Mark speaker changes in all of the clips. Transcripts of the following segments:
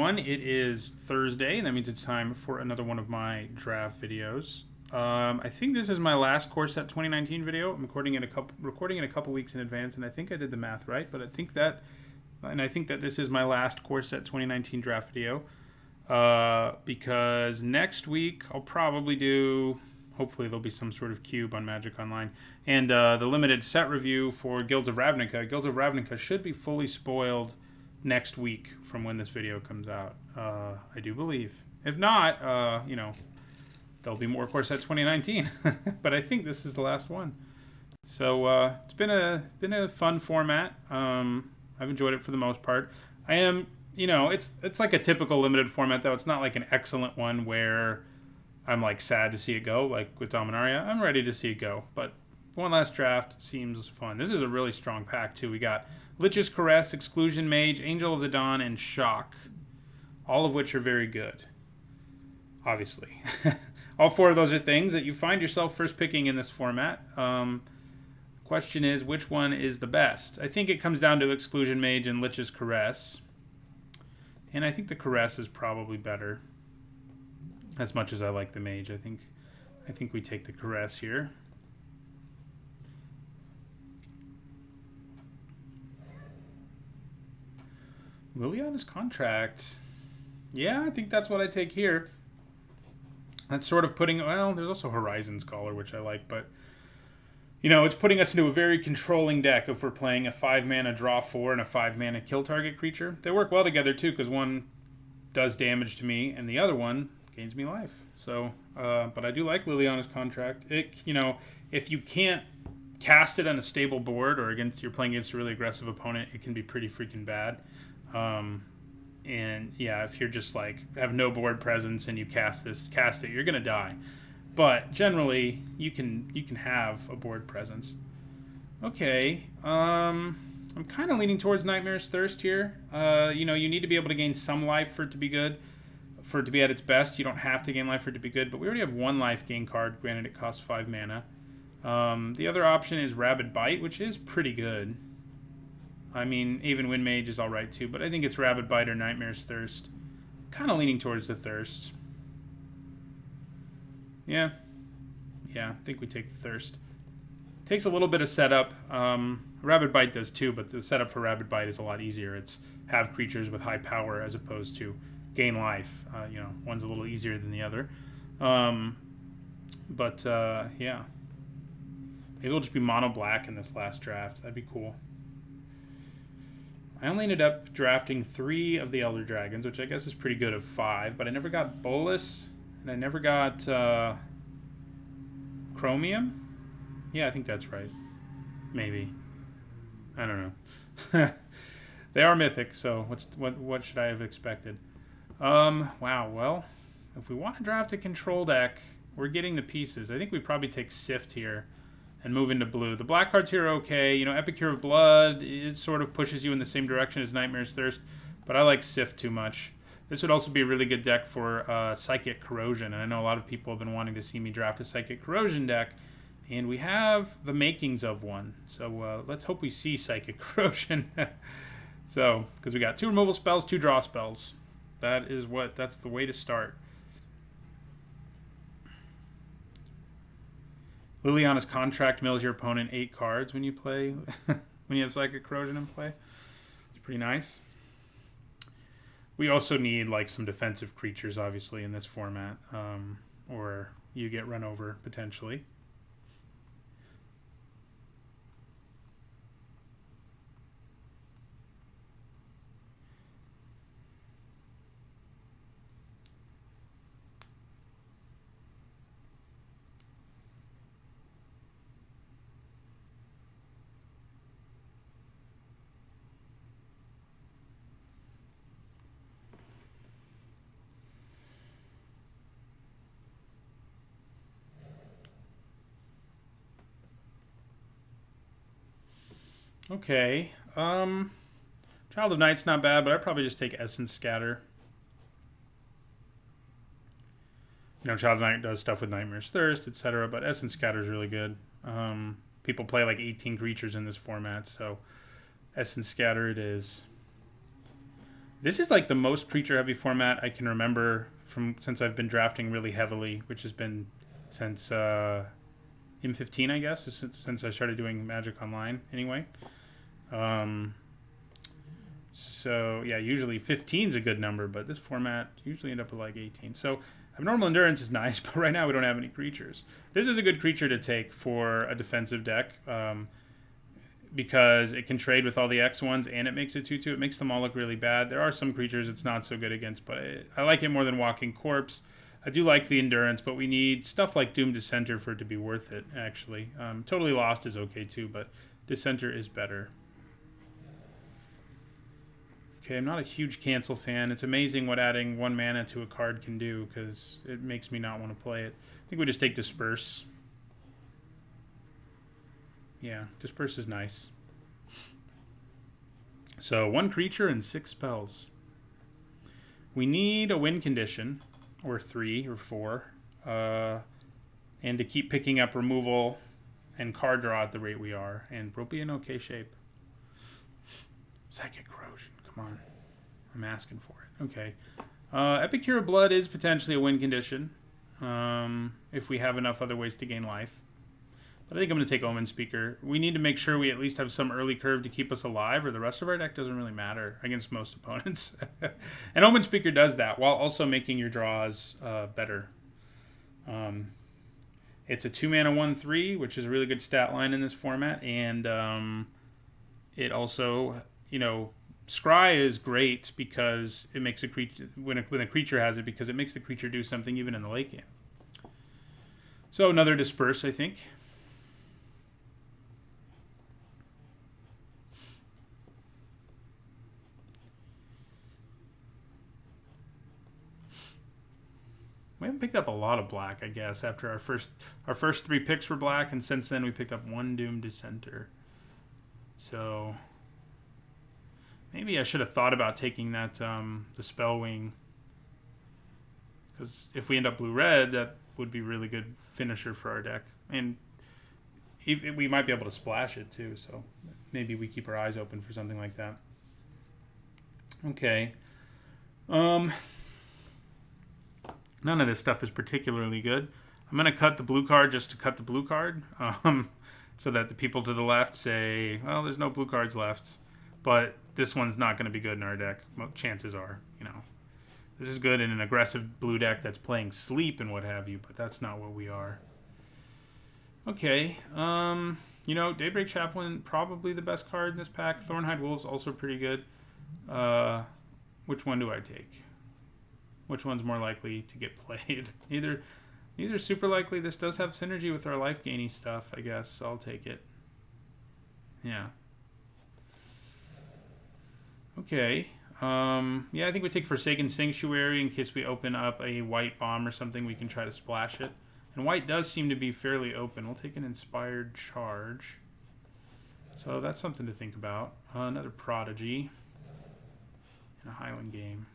Speaker 1: everyone. It is Thursday, and that means it's time for another one of my draft videos. I think this is my last Core Set 2019 video. I'm recording it a couple weeks in advance, and I think I did the math right. But I think that this is my last Core Set 2019 draft video because next week I'll probably do. Hopefully there'll be some sort of cube on Magic Online, and the limited set review for Guilds of Ravnica. Guilds of Ravnica should be fully spoiled next week from when this video comes out. I do believe. If not, there'll be more Core Set 2019. But I think this is the last one. So it's been a fun format. I've enjoyed it for the most part. I am, it's like a typical limited format though. It's not like an excellent one where I'm like sad to see it go. Like with Dominaria, I'm ready to see it go. But one last draft seems fun. This is a really strong pack too. We got Lich's Caress, Exclusion Mage, Angel of the Dawn, and Shock. All of which are very good. Obviously. All four of those are things that you find yourself first picking in this format. Question is, which one is the best? I think it comes down to Exclusion Mage and Lich's Caress. And I think the Caress is probably better. As much as I like the Mage, I think we take the Caress here. Liliana's Contract. Yeah, I think that's what I take here. That's sort of putting... Well, there's also Horizon Scholar, which I like, but... it's putting us into a very controlling deck if we're playing a 5-mana draw 4 and a 5-mana kill target creature. They work well together, too, because one does damage to me, and the other one gains me life. So, but I do like Liliana's Contract. If you can't cast it on a stable board or you're playing against a really aggressive opponent, it can be pretty freaking bad. And yeah, if you're just like have no board presence and you cast it, you're gonna die. But generally, you can have a board presence. Okay, I'm kind of leaning towards Nightmare's Thirst here. You need to be able to gain some life for it to be good, for it to be at its best. You don't have to gain life for it to be good, but we already have one life gain card. Granted, it costs 5 mana. The other option is Rabid Bite, which is pretty good. I mean, even Wind Mage is alright too, but I think it's Rabid Bite or Nightmare's Thirst. Kind of leaning towards the Thirst. Yeah, I think we take the Thirst. Takes a little bit of setup. Rabid Bite does too, but the setup for Rabid Bite is a lot easier. It's have creatures with high power as opposed to gain life. One's a little easier than the other. Yeah. Maybe it'll just be mono black in this last draft. That'd be cool. I only ended up drafting 3 of the Elder Dragons, which I guess is pretty good of 5, but I never got Bolus, and I never got Chromium. Yeah, I think that's right. Maybe. I don't know. They are mythic, so what should I have expected? Wow, well, if we want to draft a control deck, we're getting the pieces. I think we probably take Sift here and move into blue. The black cards here are okay. Epicure of Blood, it sort of pushes you in the same direction as Nightmare's Thirst, but I like Sift too much. This would also be a really good deck for Psychic Corrosion, and I know a lot of people have been wanting to see me draft a Psychic Corrosion deck, and we have the makings of one. So let's hope we see Psychic Corrosion. Because we got 2 removal spells, 2 draw spells. That's the way to start. Liliana's Contract mills your opponent 8 cards when you play, when you have Psychic Corrosion in play. It's pretty nice. We also need like some defensive creatures, obviously, in this format, or you get run over potentially. Okay. Child of Night's not bad, but I'd probably just take Essence Scatter. Child of Night does stuff with Nightmare's Thirst, etc., but Essence Scatter is really good. People play like 18 creatures in this format, so Essence Scatter it is. This is like the most creature heavy format I can remember from since I've been drafting really heavily, which has been since M15, I guess, since I started doing Magic Online anyway. Um, so yeah, usually 15 is a good number, but this format usually end up with like 18. So abnormal endurance is nice, but right now we don't have any creatures. This is a good creature to take for a defensive deck. Because it can trade with all the X ones and it makes it 2/2. It makes them all look really bad. There are some creatures it's not so good against, but I like it more than Walking Corpse. I do like the endurance, but we need stuff like Doom Dissenter for it to be worth it, actually. Totally Lost is okay too, but Dissenter is better. Okay, I'm not a huge Cancel fan. It's amazing what adding 1 mana to a card can do, because it makes me not want to play it. I think we just take Disperse. Yeah, Disperse is nice. So 1 creature and 6 spells. We need a win condition, or 3 or 4, and to keep picking up removal and card draw at the rate we are. And we'll be in okay shape. Psychic Corrosion, come on. I'm asking for it. Okay. Epicure of Blood is potentially a win condition, if we have enough other ways to gain life. But I think I'm going to take Omen Speaker. We need to make sure we at least have some early curve to keep us alive, or the rest of our deck doesn't really matter against most opponents. And Omen Speaker does that, while also making your draws better. It's a 2 mana 1/3, which is a really good stat line in this format. And it also, Scry is great because it makes a creature, when a creature has it, because it makes the creature do something even in the late game. So another Disperse, I think. We haven't picked up a lot of black, I guess, after our first 3 picks were black, and since then we picked up 1 Doom Dissenter. So maybe I should have thought about taking that the Spellwing, because if we end up blue-red, that would be a really good finisher for our deck, and we might be able to splash it too. So maybe we keep our eyes open for something like that. Okay. None of this stuff is particularly good. I'm going to cut the blue card just to cut the blue card, so that the people to the left say, well, there's no blue cards left. But this one's not going to be good in our deck. Chances are, This is good in an aggressive blue deck that's playing Sleep and what have you, but that's not what we are. Okay. Daybreak Chaplain, probably the best card in this pack. Thornhide Wolves, also pretty good. Which one do I take? Which one's more likely to get played? Neither super likely. This does have synergy with our life gaining stuff, I guess. So I'll take it. Yeah. Okay. Yeah, I think we take Forsaken Sanctuary in case we open up a white bomb or something. We can try to splash it. And white does seem to be fairly open. We'll take an Inspired Charge. So that's something to think about. Another Prodigy. In a Highland game.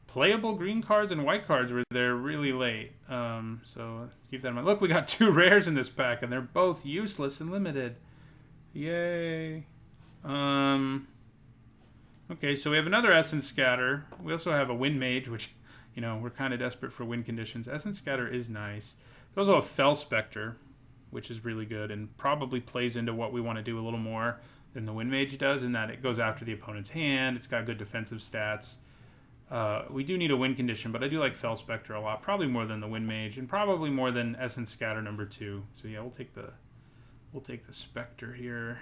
Speaker 1: Playable green cards and white cards were there really late. So keep that in mind. Look, we got 2 rares in this pack, and they're both useless and limited. Yay. Okay, so we have another Essence Scatter. We also have a Wind Mage, which, we're kind of desperate for win conditions. Essence Scatter is nice. There's also a Fel Spectre, which is really good and probably plays into what we want to do a little more than the Wind Mage does, in that it goes after the opponent's hand. It's got good defensive stats. We do need a win condition, but I do like Fel Spectre a lot. Probably more than the Wind Mage, and probably more than Essence Scatter number 2. So yeah, we'll take the Spectre here.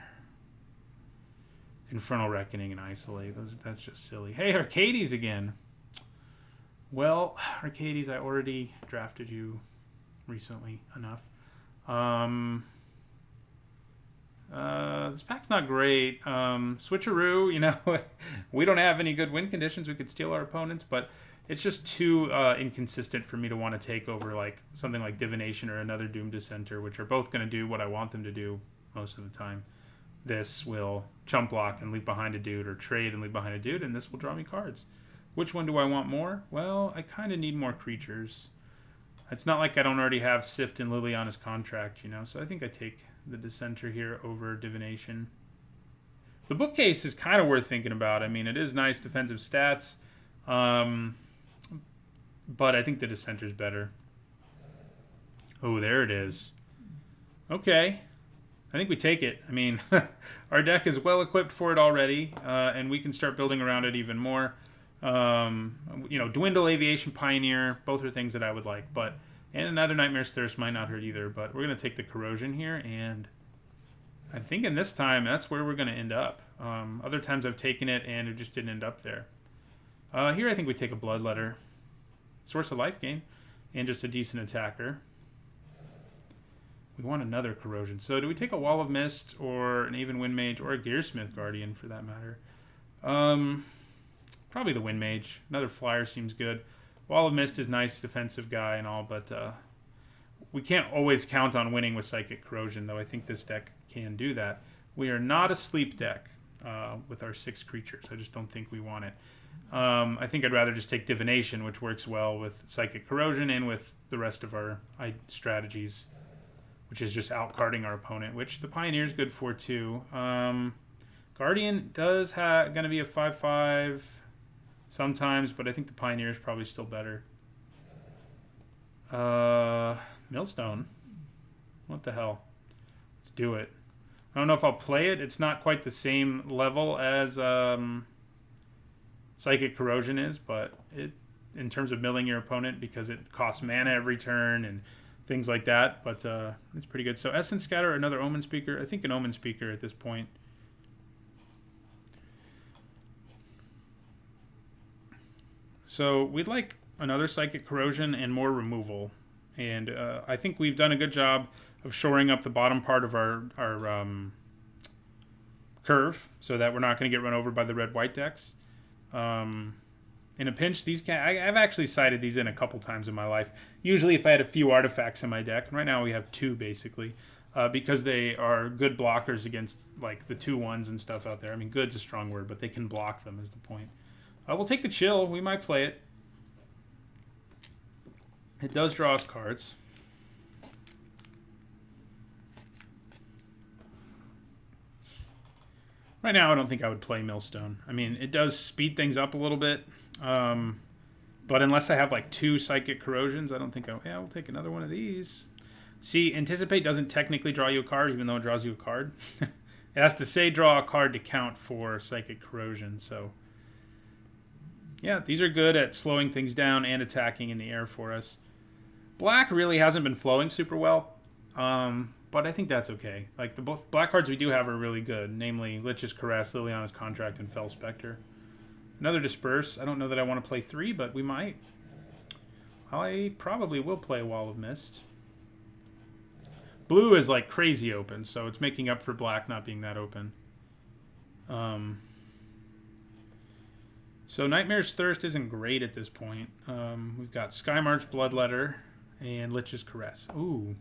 Speaker 1: Infernal Reckoning and Isolate. That's just silly. Hey, Arcades again. Well, Arcades, I already drafted you recently enough. This pack's not great. Switcheroo, we don't have any good win conditions. We could steal our opponents, but it's just too inconsistent for me to want to take over like something like Divination or another Doom Dissenter, which are both going to do what I want them to do most of the time. This will chump block and leave behind a dude, or trade and leave behind a dude, and this will draw me cards. Which one do I want more? Well, I kind of need more creatures. It's not like I don't already have Sift and Liliana's Contract, so I think I take the Dissenter here over Divination. The bookcase is kind of worth thinking about. I mean, it is nice defensive stats, um, but I think the Dissenter's better. Oh, there it is. Okay. I think we take it. I mean, our deck is well equipped for it already, and we can start building around it even more. Dwindle, Aviation Pioneer, both are things that I would like. And another Nightmare's Thirst might not hurt either, but we're going to take the Corrosion here, and I think in this time, that's where we're going to end up. Other times I've taken it, and it just didn't end up there. Here I think we take a Bloodletter. Source of Life Gain, and just a decent attacker. We want another Corrosion. So do we take a Wall of Mist or an Aven Wind Mage or a Gearsmith Guardian for that matter? Probably the Wind Mage. Another flyer seems good. Wall of Mist is nice, defensive guy and all, but we can't always count on winning with Psychic Corrosion, though I think this deck can do that. We are not a sleep deck with our 6 creatures. I just don't think we want it. I think I'd rather just take Divination, which works well with Psychic Corrosion and with the rest of our strategies, which is just outcarding our opponent, which the Pioneer's good for too. Guardian does going to be a 5/5 sometimes, but I think the Pioneer is probably still better. Millstone. What the hell? Let's do it. I don't know if I'll play it. It's not quite the same level as Psychic Corrosion is, but in terms of milling your opponent, because it costs mana every turn and things like that, but it's pretty good. So Essence Scatter, another Omen Speaker. I think an Omen Speaker at this point. So we'd like another Psychic Corrosion and more removal. And I think we've done a good job of shoring up the bottom part of our curve so that we're not going to get run over by the red-white decks. In a pinch, I've actually sided these in a couple times in my life. Usually if I had a few artifacts in my deck, and right now we have 2 basically, because they are good blockers against like the 2/1s and stuff out there. I mean, good's a strong word, but they can block them is the point. We'll take the Chill. We might play it. It does draw us cards. Right now, I don't think I would play Millstone. I mean, it does speed things up a little bit. But unless I have like 2 Psychic Corrosions, I don't think we'll take another one of these. See, Anticipate doesn't technically draw you a card, even though it draws you a card. It has to say draw a card to count for Psychic Corrosion, so... Yeah, these are good at slowing things down and attacking in the air for us. Black really hasn't been flowing super well, but I think that's okay. Like, the black cards we do have are really good, namely Lich's Caress, Liliana's Contract, and Fel Spectre. Another Disperse. I don't know that I want to play 3, but we might. I probably will play Wall of Mist. Blue is like crazy open, so it's making up for black not being that open. So Nightmare's Thirst isn't great at this point. We've got Skymarch, Bloodletter, and Lich's Caress. Ooh.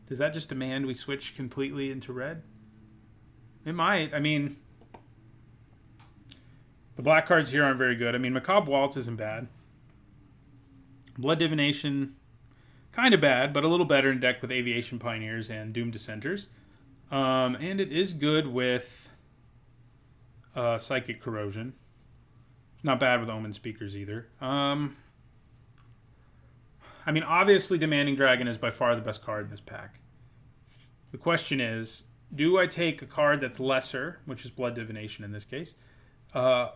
Speaker 1: Does that just demand we switch completely into red? It might. I mean, the black cards here aren't very good. I mean, Macabre Waltz isn't bad. Blood Divination, kind of bad, but a little better in deck with Aviation Pioneers and Doom Dissenters. And it is good with Psychic Corrosion. Not bad with Omen Speakers either. I mean, obviously Demanding Dragon is by far the best card in this pack. The question is, do I take a card that's lesser, which is Blood Divination in this case, but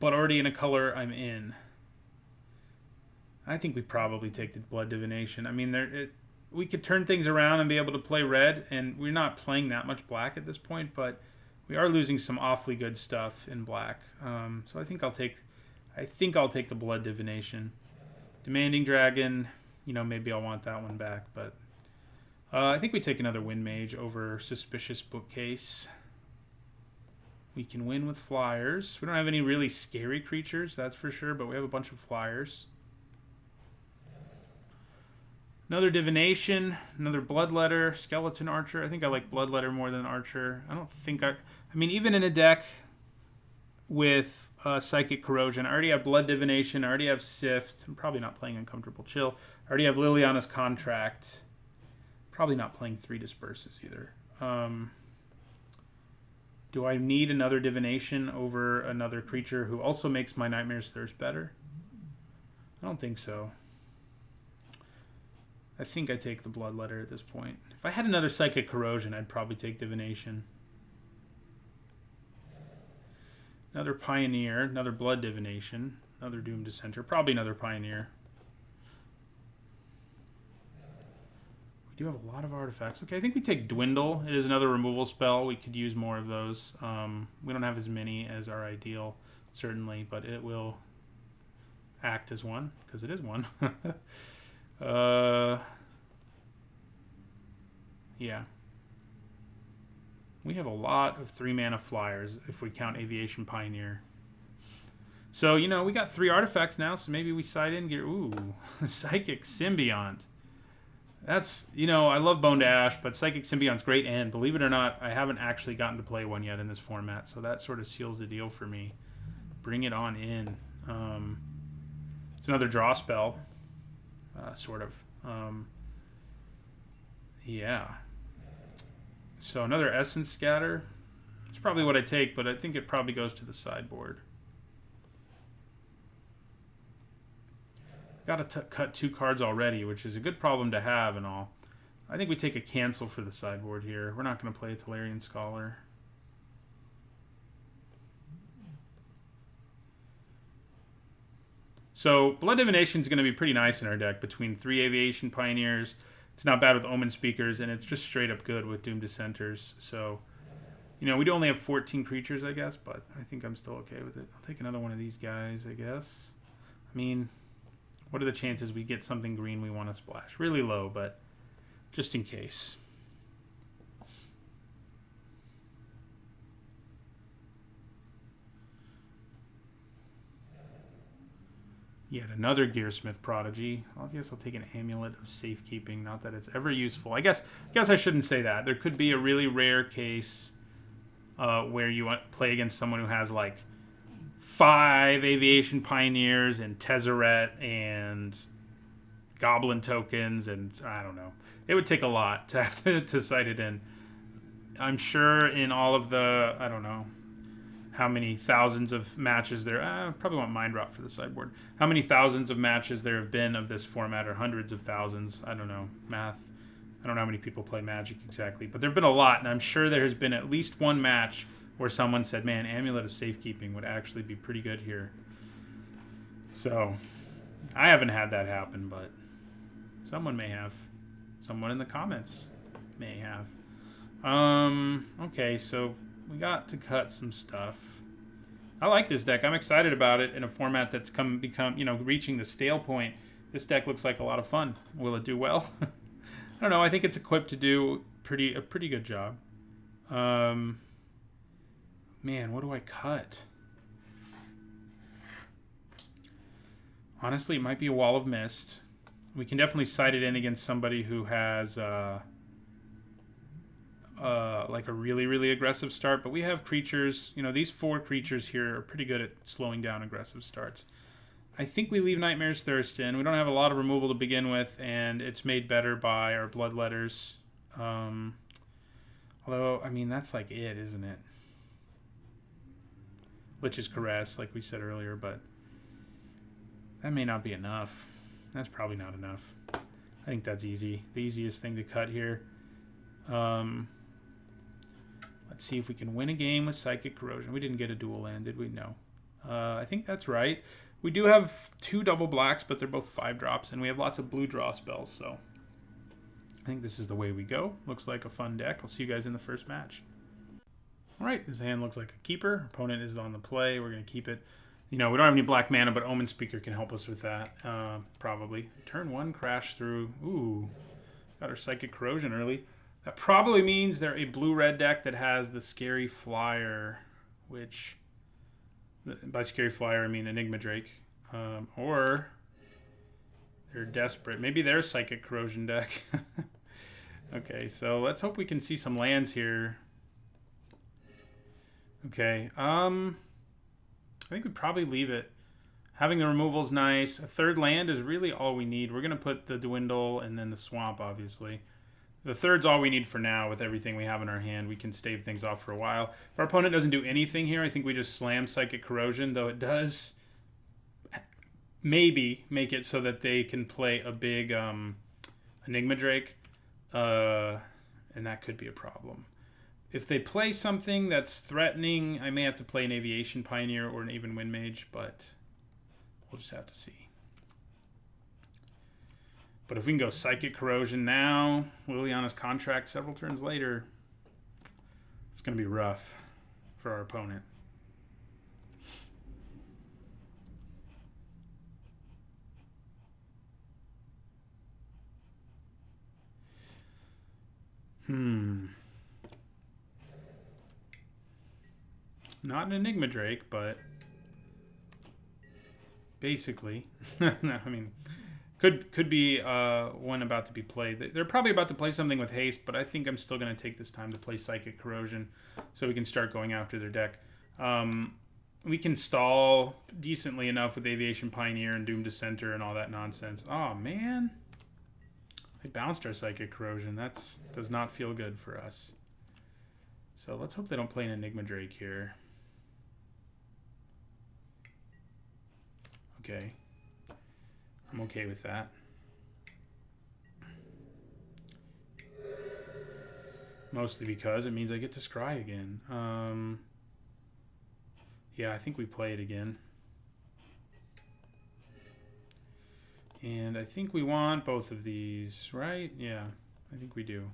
Speaker 1: already in a color I'm in? I think we probably take the Blood Divination. I mean, we could turn things around and be able to play red, and we're not playing that much black at this point, but we are losing some awfully good stuff in black. So I think I'll take the Blood Divination. Demanding Dragon, maybe I'll want that one back, but I think we take another Wind Mage over Suspicious Bookcase. We can win with flyers. We don't have any really scary creatures, that's for sure, but we have a bunch of flyers. Another Divination, another Bloodletter, Skeleton Archer. I think I like Bloodletter more than Archer. I mean, even in a deck with Psychic Corrosion, I already have Blood Divination, I already have Sift. I'm probably not playing Uncomfortable Chill. I already have Liliana's Contract. Probably not playing 3 Disperses either. Do I need another divination over another creature who also makes my Nightmare's Thirst better? I don't think so. I think I take the Bloodletter at this point. If I had another Psychic Corrosion, I'd probably take Divination. Another Pioneer, another Blood Divination, another Doom Dissenter, probably another Pioneer. We do have a lot of artifacts. Okay, I think we take Dwindle. It is another removal spell. We could use more of those. We don't have as many as our ideal, certainly, but it will act as one, because it is one. Yeah. We have a lot of 3-mana flyers if we count Aviation Pioneer. So, you know, we got 3 artifacts now, so maybe we side in gear. Ooh, Psychic Symbiont. That's, you know, I love Bone to Ash, but Psychic Symbiont's great, and believe it or not, I haven't actually gotten to play one yet in this format, so that sort of seals the deal for me. Bring it on in. It's another draw spell, sort of. Yeah. So another Essence Scatter. It's probably what I take, but I think it probably goes to the sideboard. Got to cut 2 cards already, which is a good problem to have and all. I think we take a cancel for the sideboard here. We're not going to play a Tolarian Scholar. So Blood Divination is going to be pretty nice in our deck between 3 Aviation Pioneers. It's not bad with Omen Speakers, and it's just straight up good with Doom Dissenters. So, you know, we do only have 14 creatures, I guess, but I think I'm still okay with it. I'll take another one of these guys, I guess. I mean, what are the chances we get something green we want to splash? Really low, but just in case. Yet another Gearsmith Prodigy. I guess I'll take an Amulet of Safekeeping. Not that it's ever useful. I guess I shouldn't say that. There could be a really rare case where you play against someone who has like 5 Aviation Pioneers and Tezzeret and Goblin tokens, and I don't know. It would take a lot to have to cite it in. I'm sure in all of the, I don't know how many thousands of matches there. I probably want Mind Rot for the sideboard. How many thousands of matches there have been of this format, or hundreds of thousands? I don't know. Math. I don't know how many people play Magic exactly, but there have been a lot, and I'm sure there has been at least one match where someone said, man, Amulet of Safekeeping would actually be pretty good here. So, I haven't had that happen, but someone may have. Someone in the comments may have. Okay, so we got to cut some stuff. I like this deck. I'm excited about it in a format that's become, you know, reaching the stale point. This deck looks like a lot of fun. Will it do well? I don't know. I think it's equipped to do a pretty good job. Man, what do I cut? Honestly, it might be a Wall of Mist. We can definitely side it in against somebody who has like a really, really aggressive start, but we have creatures, you know, these 4 creatures here are pretty good at slowing down aggressive starts. I think we leave Nightmare's Thirst in. We don't have a lot of removal to begin with, and it's made better by our Bloodletters. Although, I mean, that's like it, isn't it? Lich's Caress, like we said earlier, but that may not be enough. That's probably not enough. I think that's easy. The easiest thing to cut here. Let's see if we can win a game with Psychic Corrosion. We didn't get a dual land, did we? No. I think that's right. We do have 2 double blacks, but they're both 5 drops, and we have lots of blue draw spells, so I think this is the way we go. Looks like a fun deck. I'll see you guys in the first match. All right, this hand looks like a keeper. Opponent is on the play. We're going to keep it. You know, we don't have any black mana, but Omen Speaker can help us with that, probably. Turn 1, crash through. Ooh, got our Psychic Corrosion early. That probably means they're a blue-red deck that has the Scary Flyer, which, by Scary Flyer, I mean Enigma Drake. Or they're desperate. Maybe they're Psychic Corrosion deck. Okay, so let's hope we can see some lands here. Okay, I think we'd probably leave it. Having the removal's nice. A 3rd land is really all we need. We're going to put the Dwindle and then the Swamp, obviously. The third's all we need for now with everything we have in our hand. We can stave things off for a while. If our opponent doesn't do anything here, I think we just slam Psychic Corrosion, though it does maybe make it so that they can play a big Enigma Drake, and that could be a problem. If they play something that's threatening, I may have to play an Aviation Pioneer or an Even Wind Mage, but we'll just have to see. But if we can go Psychic Corrosion now, Liliana's Contract several turns later, it's going to be rough for our opponent. Not an Enigma Drake, but basically, no, I mean, could be one about to be played. They're probably about to play something with haste, but I think I'm still going to take this time to play Psychic Corrosion so we can start going after their deck. We can stall decently enough with Aviation Pioneer and Doom Dissenter and all that nonsense. Oh, man. I bounced our Psychic Corrosion. That does not feel good for us. So let's hope they don't play an Enigma Drake here. Okay. I'm okay with that. Mostly because it means I get to scry again. Yeah, I think we play it again. And I think we want both of these, right? Yeah, I think we do.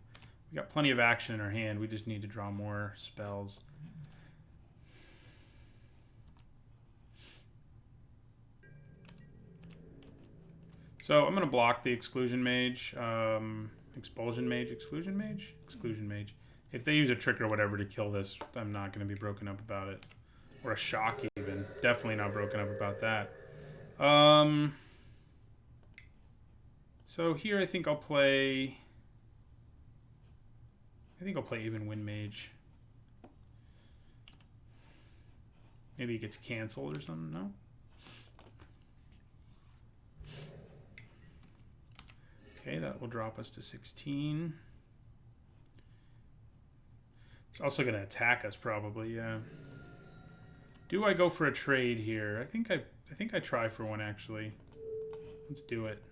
Speaker 1: We got plenty of action in our hand. We just need to draw more spells. So I'm going to block the Exclusion Mage, Expulsion Mage, Exclusion Mage? Exclusion Mage. If they use a trick or whatever to kill this, I'm not going to be broken up about it. Or a shock even. Definitely not broken up about that. So here I think I'll play... Even Wind Mage. Maybe it gets canceled or something, no? Okay, that will drop us to 16. It's also going to attack us probably, yeah. Do I go for a trade here? I think I try for one actually. Let's do it.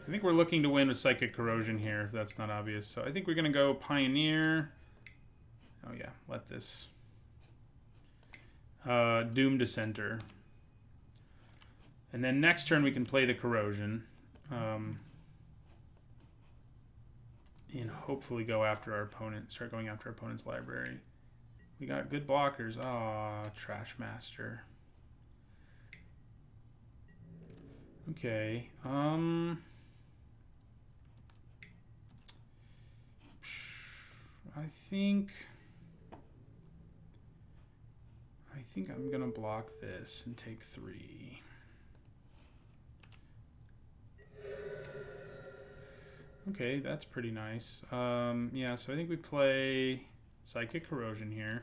Speaker 1: I think we're looking to win with Psychic Corrosion here, if that's not obvious. So I think we're going to go Pioneer. Oh yeah, let this. Doom Dissenter. And then next turn we can play the Corrosion. And hopefully go after our opponent, start going after our opponent's library. We got good blockers. Ah, Trash Master. Okay. I think I'm gonna block this and take 3. Okay, that's pretty nice. Yeah, so I think we play Psychic Corrosion here.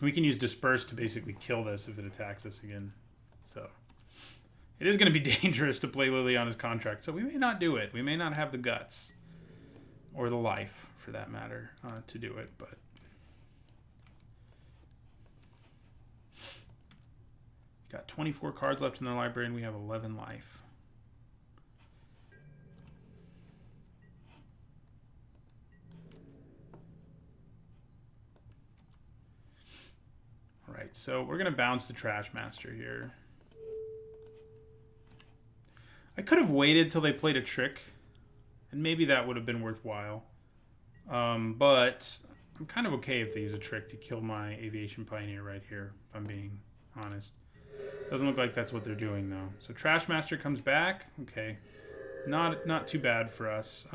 Speaker 1: We can use Disperse to basically kill this if it attacks us again. So it is going to be dangerous to play Liliana's Contract, so we may not do it. We may not have the guts, or the life, for that matter, to do it, but... Got 24 cards left in the library, and we have 11 life. All right, so we're going to bounce the Trash Master here. I could have waited till they played a trick, and maybe that would have been worthwhile. But I'm kind of okay if they use a trick to kill my Aviation Pioneer right here, if I'm being honest. Doesn't look like that's what they're doing, though. So Trash Master comes back. Okay. Not too bad for us.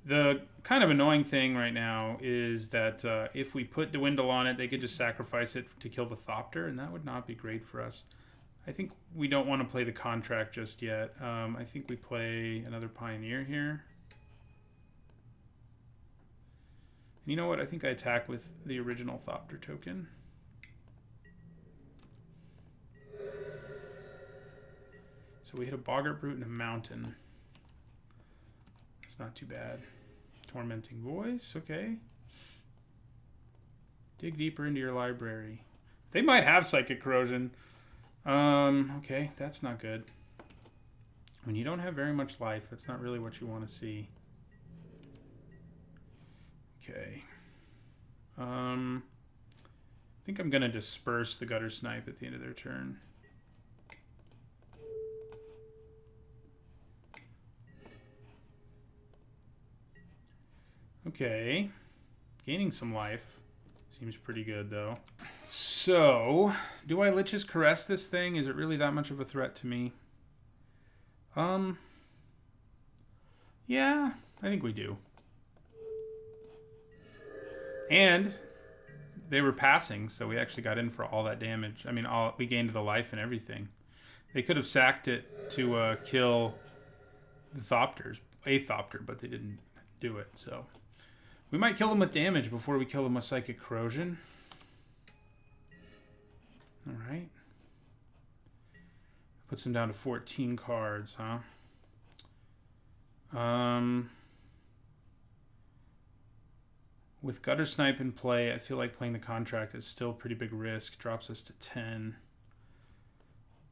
Speaker 1: The kind of annoying thing right now is that if we put Dwindle on it, they could just sacrifice it to kill the Thopter, and that would not be great for us. I think we don't want to play the Contract just yet. I think we play another Pioneer here. And you know what? I think I attack with the original Thopter token. So we hit a Boggart Brute and a Mountain. It's not too bad. Tormenting Voice, okay. Dig deeper into your library. They might have Psychic Corrosion. Okay, that's not good. When you don't have very much life, that's not really what you want to see. Okay. I think I'm going to disperse the Gutter Snipe at the end of their turn. Okay. Gaining some life. Seems pretty good, though. So, do I Lich's Caress this thing? Is it really that much of a threat to me? Yeah, I think we do. And they were passing, so we actually got in for all that damage. I mean, we gained the life and everything. They could have sacked it to kill the Thopters, a Thopter, but they didn't do it, so... We might kill them with damage before we kill them with Psychic Corrosion. Alright. Puts them down to 14 cards, huh? With Gutter Snipe in play, I feel like playing the Contract is still pretty big risk. Drops us to 10.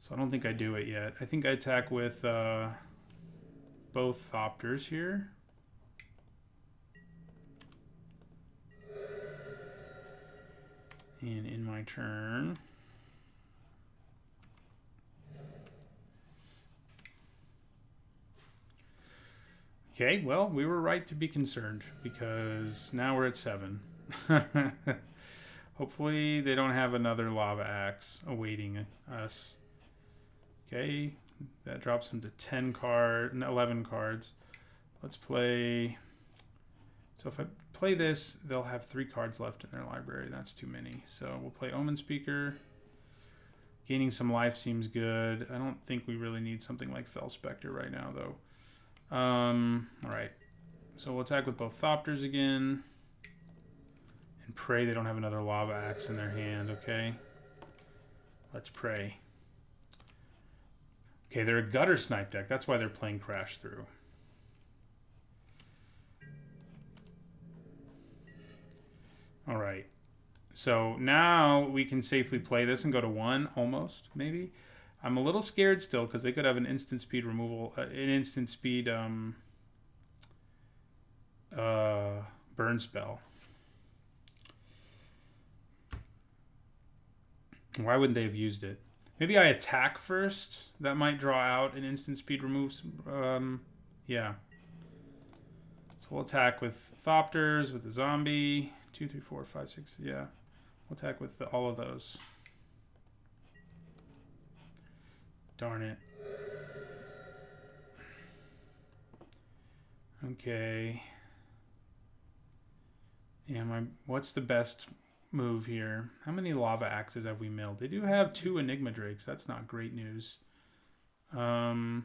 Speaker 1: So I don't think I do it yet. I think I attack with both Thopters here. And in my turn... Okay, well, we were right to be concerned, because now we're at 7. Hopefully they don't have another Lava Axe awaiting us. Okay, that drops them to 11 cards. Let's play... So if I play this, they'll have 3 cards left in their library. That's too many. So we'll play Omen Speaker. Gaining some life seems good. I don't think we really need something like Fel Spectre right now, though. Alright. So we'll attack with both Thopters again. And pray they don't have another Lava Axe in their hand, okay? Let's pray. Okay, they're a Gutter Snipe deck. That's why they're playing Crash Through. Alright. So now we can safely play this and go to 1, almost, maybe. I'm a little scared still because they could have an instant speed removal, an instant speed burn spell. Why wouldn't they have used it? Maybe I attack first. That might draw out an instant speed removes. Yeah. So we'll attack with Thopters, with the zombie. 2, 3, 4, 5, 6. Yeah. We'll attack with all of those. Darn it. Okay. Yeah, what's the best move here? How many Lava Axes have we milled? They do have 2 Enigma Drakes. That's not great news. So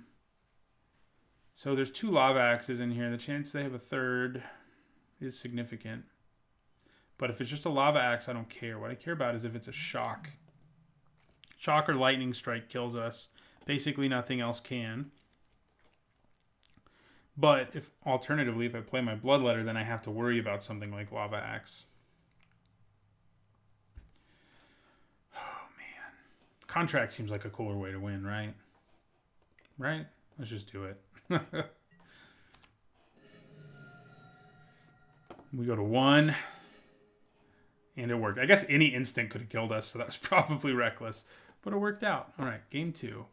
Speaker 1: there's 2 Lava Axes in here. The chance they have a third is significant. But if it's just a Lava Axe, I don't care. What I care about is if it's a Shock. Shock or Lightning Strike kills us. Basically, nothing else can. But if alternatively, if I play my Bloodletter, then I have to worry about something like Lava Axe. Oh, man. Contract seems like a cooler way to win, right? Right? Let's just do it. We go to 1. And it worked. I guess any instant could have killed us, so that was probably reckless. But it worked out. All right, game 2.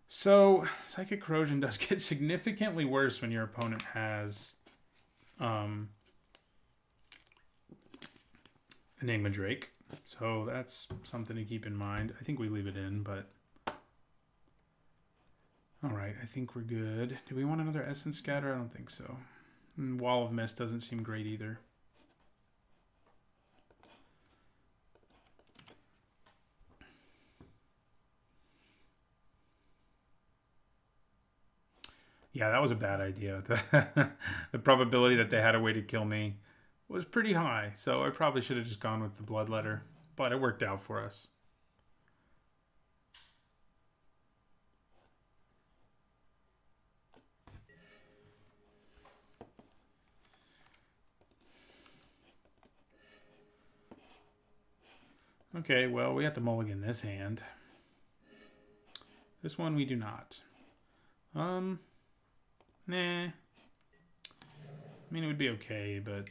Speaker 1: So, Psychic Corrosion does get significantly worse when your opponent has Enigma Drake. So that's something to keep in mind. I think we leave it in, but... Alright, I think we're good. Do we want another Essence Scatter? I don't think so. And Wall of Mist doesn't seem great either. Yeah, that was a bad idea. The probability that they had a way to kill me was pretty high, so I probably should have just gone with the Bloodletter, but it worked out for us. Okay, well, we have to mulligan this hand. This one we do not. Nah. I mean, it would be okay, but...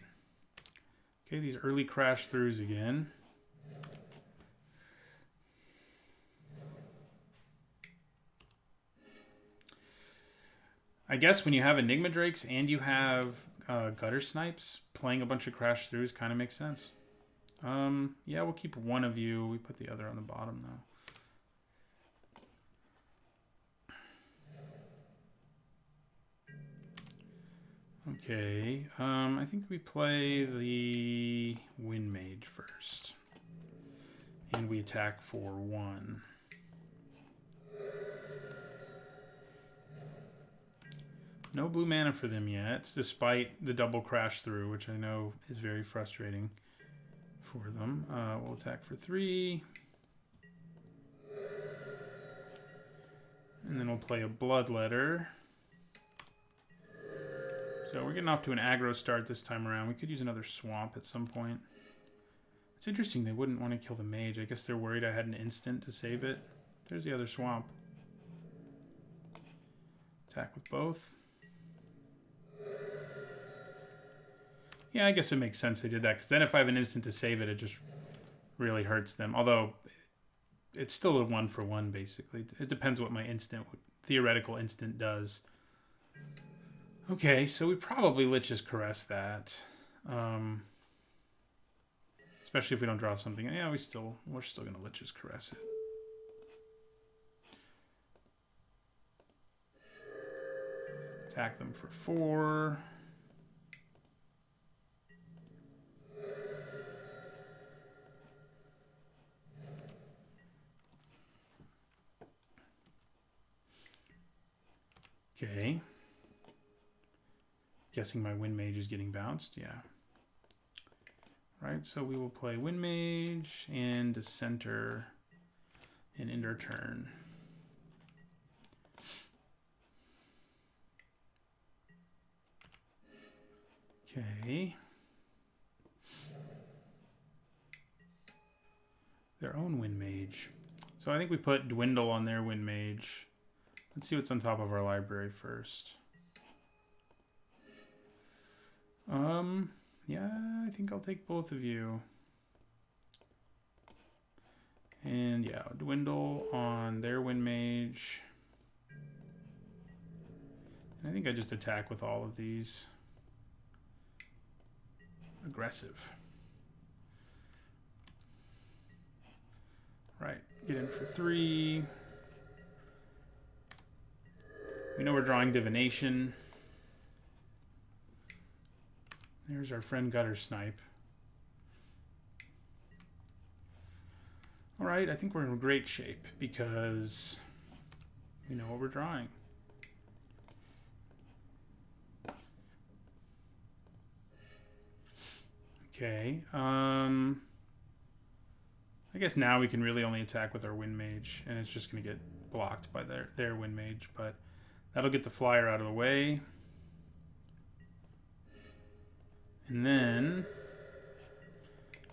Speaker 1: Okay, these early crash throughs again. I guess when you have Enigma Drakes and you have Gutter Snipes, playing a bunch of crash throughs kind of makes sense. Yeah, we'll keep one of you. We put the other on the bottom now. Okay, I think we play the Wind Mage first. And we attack for 1. No blue mana for them yet, despite the double crash through, which I know is very frustrating for them. We'll attack for 3. And then we'll play a Bloodletter. So we're getting off to an aggro start this time around. We could use another Swamp at some point. It's interesting they wouldn't want to kill the Mage. I guess they're worried I had an instant to save it. There's the other Swamp. Attack with both. Yeah, I guess it makes sense they did that, because then if I have an instant to save it, it just really hurts them. Although, it's still a 1-for-1, basically. It depends what my theoretical instant does. Okay, so we probably Lich's Caress that. Especially if we don't draw something. Yeah, we're still going to Lich's Caress it. Attack them for 4. Okay. Guessing my Wind Mage is getting bounced. Yeah. Right, so we will play Wind Mage and Dissenter and end our turn. Okay. Their own Wind Mage. So I think we put Dwindle on their Wind Mage. Let's see what's on top of our library first. Yeah, I think I'll take both of you. And yeah, Dwindle on their Wind Mage. And I think I just attack with all of these. Aggressive. Right, get in for 3. We know we're drawing Divination. There's our friend Gutter Snipe. All right, I think we're in great shape because we know what we're drawing. Okay. I guess now we can really only attack with our Wind Mage, and it's just going to get blocked by their Wind Mage, but that'll get the flyer out of the way. And then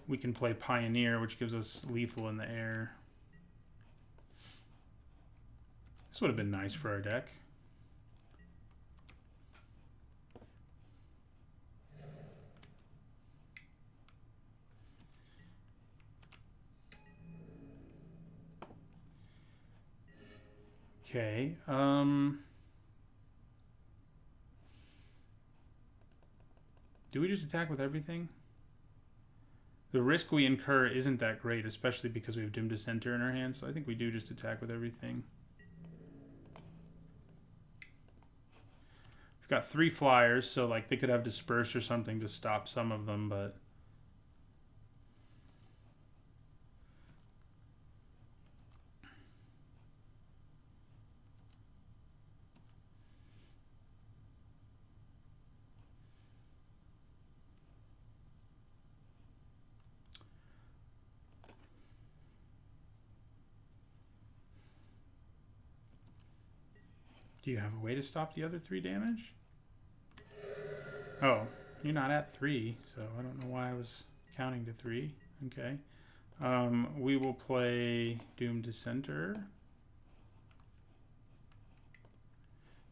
Speaker 1: we can play Pioneer, which gives us lethal in the air. This would have been nice for our deck. Okay. Do we just attack with everything? The risk we incur isn't that great, especially because we have Dim Dissenter in our hands, so I think we do just attack with everything. We've got 3 flyers, so like they could have Disperse or something to stop some of them, but... Do you have a way to stop the other 3 damage? Oh, you're not at 3, so I don't know why I was counting to 3. Okay. We will play Doom Dissenter.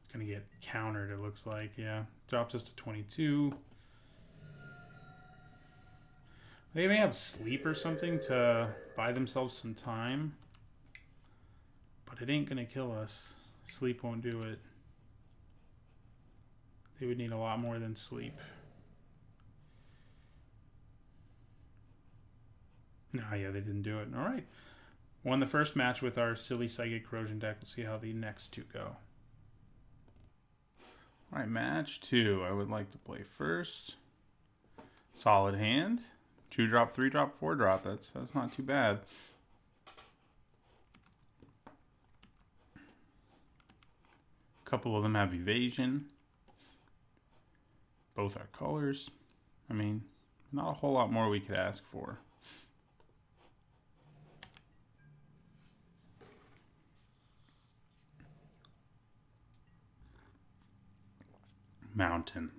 Speaker 1: It's going to get countered, it looks like. Yeah. Drops us to 22. They may have sleep or something to buy themselves some time. But it ain't going to kill us. Sleep won't do it. They would need a lot more than sleep. No, yeah, they didn't do it. All right. Won the first match with our silly Psychic Corrosion deck. We'll see how the next two go. All right, match 2. I would like to play first. Solid hand. 2-drop, 3-drop, 4-drop. That's not too bad. A couple of them have evasion. Both are colors. I mean, not a whole lot more we could ask for. Mountain.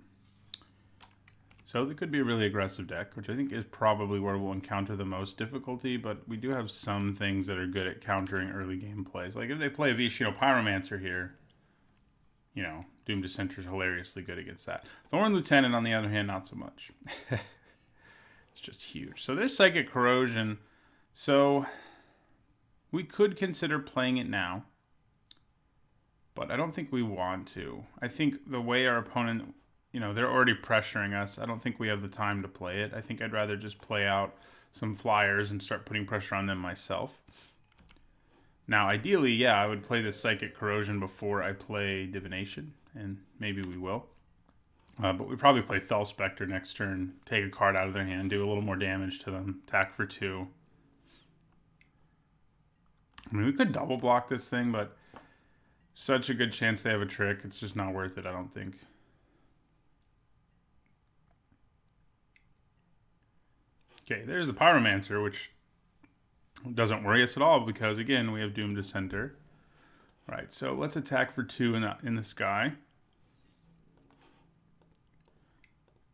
Speaker 1: So it could be a really aggressive deck, which I think is probably where we'll encounter the most difficulty, but we do have some things that are good at countering early game plays. Like if they play a Vicino Pyromancer here, you know, Doom Dissenter is hilariously good against that. Thorn Lieutenant, on the other hand, not so much. It's just huge. So there's Psychic Corrosion. So we could consider playing it now, but I don't think we want to. I think the way our opponent, you know, they're already pressuring us. I don't think we have the time to play it. I think I'd rather just play out some flyers and start putting pressure on them myself. Now, ideally, yeah, I would play this Psychic Corrosion before I play Divination, and maybe we will. But we probably play Fel Spectre next turn, take a card out of their hand, do a little more damage to them, attack for 2. I mean, we could double block this thing, but such a good chance they have a trick. It's just not worth it, I don't think. Okay, there's the Pyromancer, which doesn't worry us at all because, again, we have Doom Dissenter. All right, so let's attack for 2 in the sky.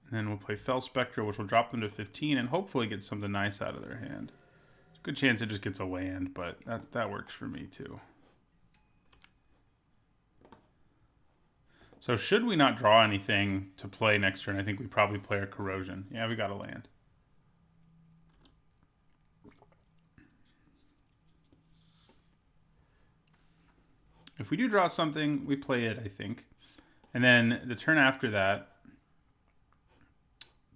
Speaker 1: And then we'll play Fel Spectre, which will drop them to 15 and hopefully get something nice out of their hand. There's a good chance it just gets a land, but that works for me too. So should we not draw anything to play next turn, I think we probably play our Corrosion. Yeah, we got a land. If we do draw something, we play it, I think. And then the turn after that,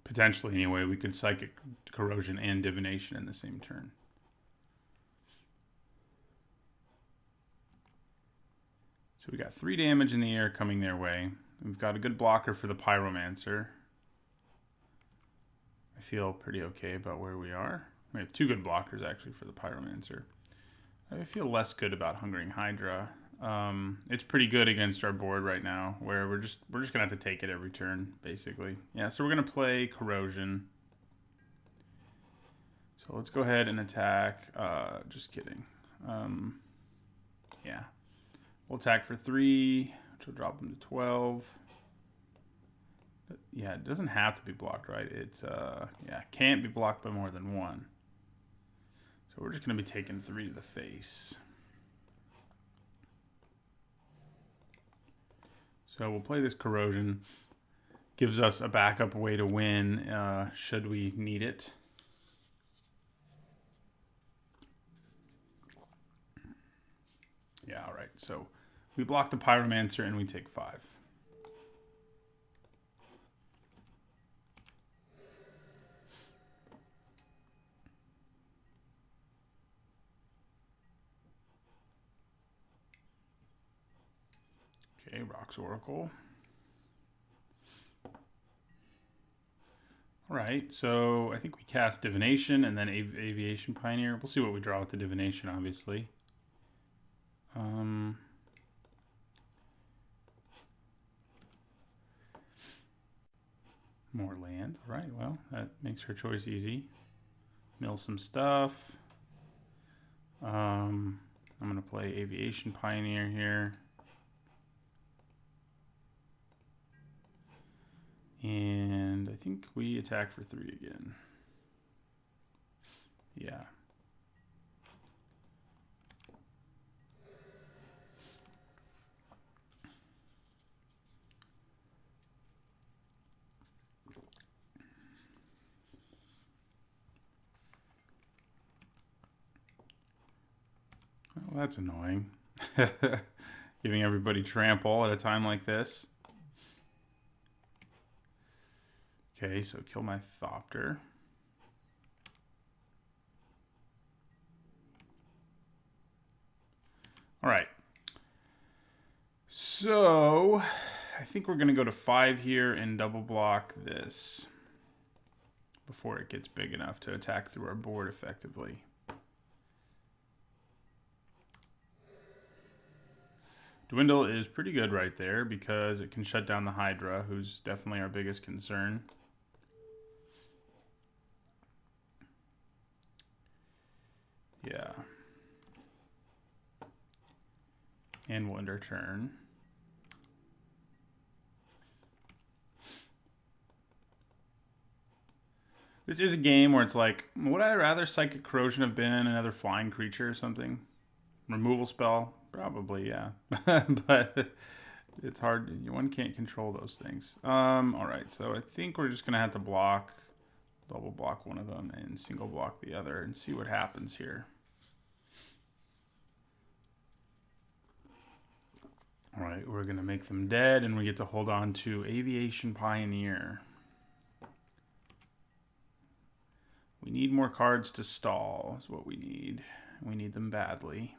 Speaker 1: potentially anyway, we could Psychic Corrosion and Divination in the same turn. So we got 3 damage in the air coming their way. We've got a good blocker for the Pyromancer. I feel pretty okay about where we are. We have 2 good blockers actually for the Pyromancer. I feel less good about Hungering Hydra. It's pretty good against our board right now, where we're just gonna have to take it every turn, basically. Yeah, so we're gonna play Corrosion. So let's go ahead and attack. Just kidding. Yeah, we'll attack for 3, which will drop them to 12. Yeah, it doesn't have to be blocked, right? It's yeah, can't be blocked by more than 1. So we're just gonna be taking 3 to the face. So we'll play this Corrosion. Gives us a backup way to win should we need it. Yeah, all right. So we block the Pyromancer and we take 5. Okay, Rox Oracle. All right, so I think we cast Divination and then Aviation Pioneer. We'll see what we draw with the Divination, obviously. More land. All right, well, that makes her choice easy. Mill some stuff. I'm going to play Aviation Pioneer here. And I think we attack for 3 again. Yeah. Well, that's annoying. Giving everybody trample at a time like this. Okay, so kill my Thopter. All right. So I think we're going to go to 5 here and double block this before it gets big enough to attack through our board effectively. Dwindle is pretty good right there because it can shut down the Hydra, who's definitely our biggest concern. Yeah. And we'll end our turn. This is a game where it's like, would I rather Psychic Corrosion have been another flying creature or something? Removal spell? Probably, yeah. But it's hard. One can't control those things. Alright, so I think we're just going to have to block, double block one of them and single block the other and see what happens here. Alright, we're going to make them dead and we get to hold on to Aviation Pioneer. We need more cards to stall is what we need. We need them badly.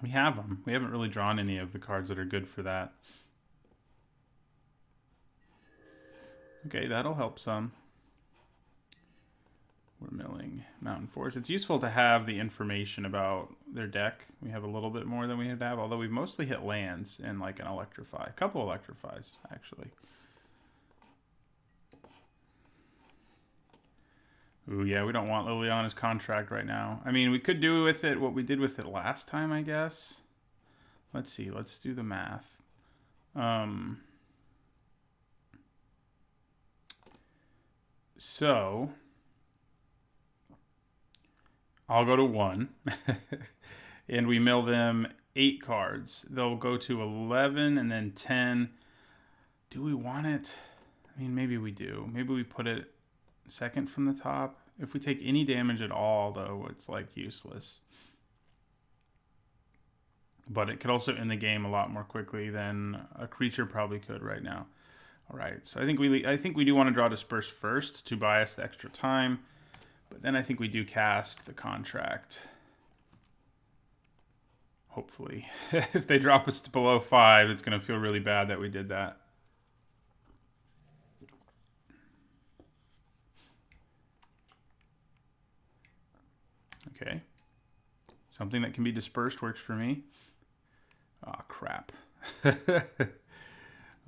Speaker 1: We have them. We haven't really drawn any of the cards that are good for that. Okay, that'll help some. We're milling Mountain Forest. It's useful to have the information about their deck. We have a little bit more than we had to have, although we've mostly hit lands and like an Electrify. A couple Electrifies, actually. Ooh, yeah, we don't want Liliana's contract right now. I mean, we could do with it what we did with it last time, I guess. Let's see. Let's do the math. So I'll go to 1. And we mill them 8 cards. They'll go to 11 and then 10. Do we want it? I mean, maybe we do. Maybe we put it second from the top. If we take any damage at all, though, it's like useless. But it could also end the game a lot more quickly than a creature probably could right now. All right, so I think we do want to draw Disperse first to buy us the extra time, but then I think we do cast the contract. Hopefully, if they drop us to below 5, it's going to feel really bad that we did that. Okay. Something that can be dispersed works for me. Aw, oh, crap.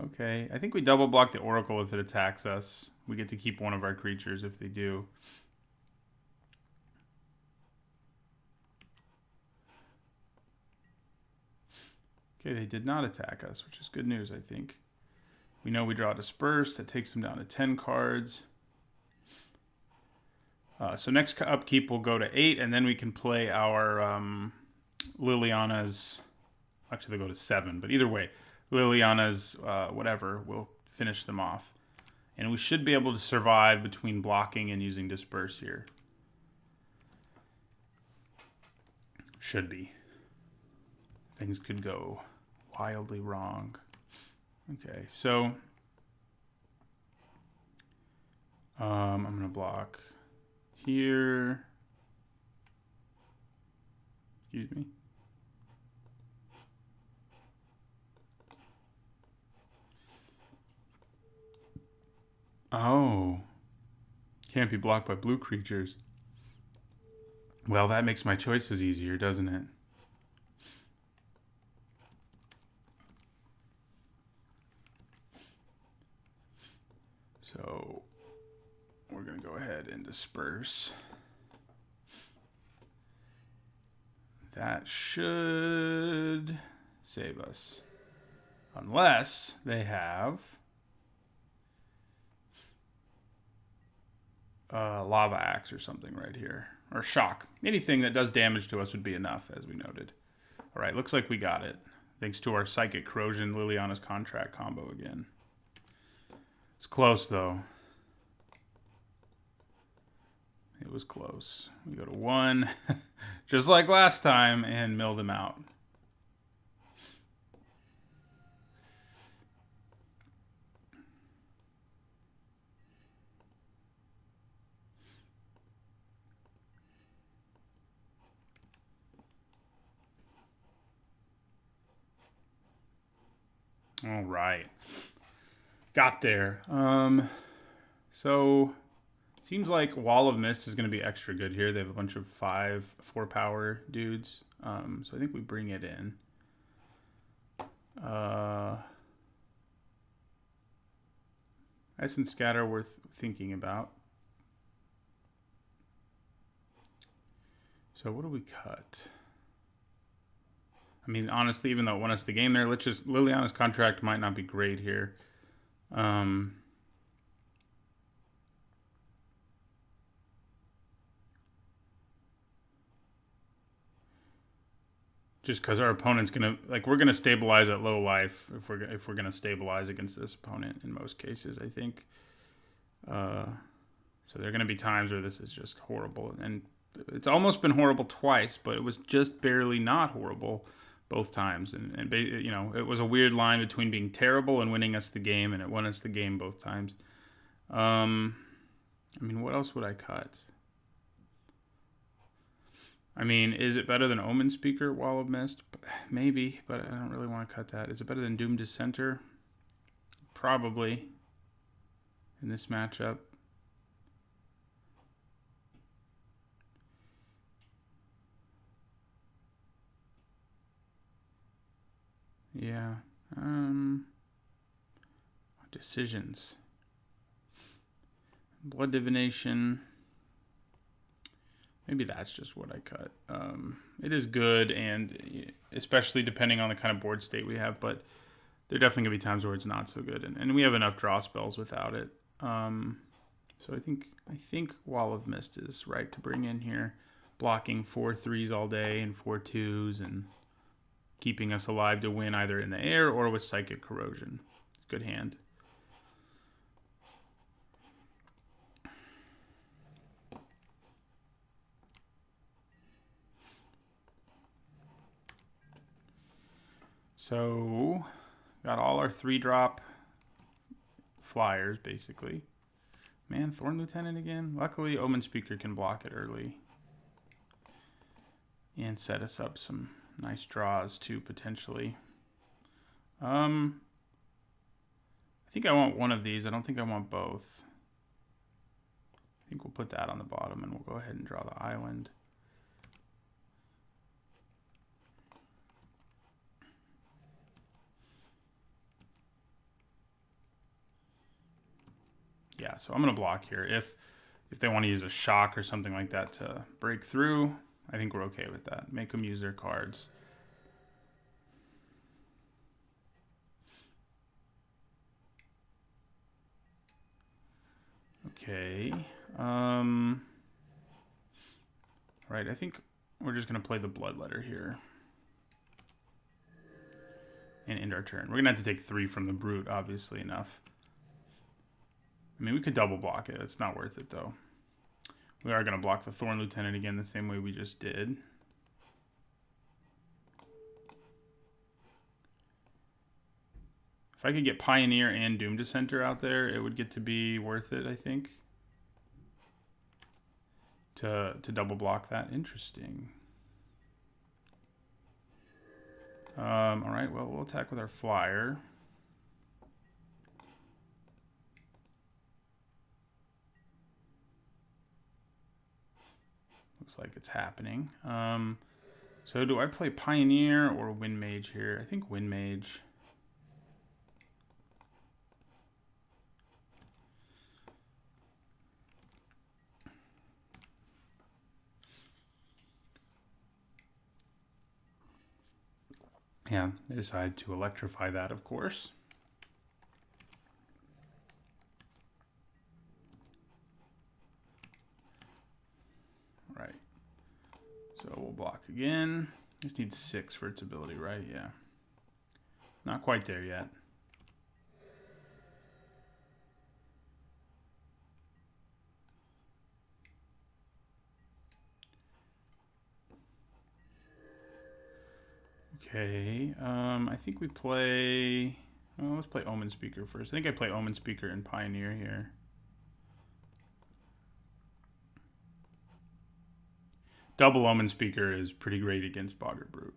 Speaker 1: Okay, I think we double block the Oracle if it attacks us. We get to keep one of our creatures if they do. Okay, they did not attack us, which is good news, I think. We know we draw Disperse. That takes them down to 10 cards. So next upkeep will go to 8, and then we can play our Liliana's... Actually, they go to 7, but either way, Liliana's whatever will finish them off. And we should be able to survive between blocking and using Disperse here. Should be. Things could go wildly wrong. Okay, so I'm going to block here. Excuse me. Oh. Can't be blocked by blue creatures. Well, that makes my choices easier, doesn't it? So we're going to go ahead and disperse. That should save us. Unless they have Lava Axe or something right here. Or Shock. Anything that does damage to us would be enough, as we noted. All right, looks like we got it. Thanks to our Psychic Corrosion, Liliana's Contract combo again. It's close, though. It was close. We go to 1, just like last time, and mill them out. All right. Got there. So seems like Wall of Mist is going to be extra good here. They have a bunch of 4 power dudes. So I think we bring it in. Essence Scatter worth thinking about. So what do we cut? I mean, honestly, even though it won us the game there, let's just... Liliana's Contract might not be great here. Just because our opponent's gonna... Like, we're gonna stabilize at low life if we're gonna stabilize against this opponent in most cases, I think. So there are gonna be times where this is just horrible, and it's almost been horrible twice, but it was just barely not horrible both times. And you know, it was a weird line between being terrible and winning us the game, and it won us the game both times. I mean, what else would I cut? I mean, is it better than Omen Speaker, Wall of Mist? Maybe, but I don't really want to cut that. Is it better than Doom Dissenter? Probably. In this matchup. Yeah. Decisions. Blood Divination. Maybe that's just what I cut. It is good, and especially depending on the kind of board state we have, but there are definitely going to be times where it's not so good, and we have enough draw spells without it. So I think Wall of Mist is right to bring in here, blocking 4 3s all day and 4 2s, and keeping us alive to win either in the air or with Psychic Corrosion. Good hand. So, got all our 3-drop flyers, basically. Man, Thorn Lieutenant again? Luckily, Omen Speaker can block it early. And set us up some nice draws, too, potentially. I think I want one of these. I don't think I want both. I think we'll put that on the bottom, and we'll go ahead and draw the island. Yeah, so I'm going to block here. If they want to use a shock or something like that to break through, I think we're okay with that. Make them use their cards. Okay. Right, I think we're just going to play the Bloodletter here. And end our turn. We're going to have to take 3 from the Brute, obviously enough. I mean, we could double block it. It's not worth it, though. We are going to block the Thorn Lieutenant again the same way we just did. If I could get Pioneer and Doom Dissenter out there, it would get to be worth it, I think. To double block that. Interesting. All right, well, we'll attack with our Flyer. Looks like it's happening. So do I play Pioneer or Wind Mage here? I think Wind Mage. Yeah, they decided to electrify that, of course. Right. So we'll block again. Just need 6 for its ability, right? Yeah. Not quite there yet. Okay, I think we play... Well, let's play Omen Speaker first. I think I play Omen Speaker and Pioneer here. Double Omen Speaker is pretty great against Boggart Brute.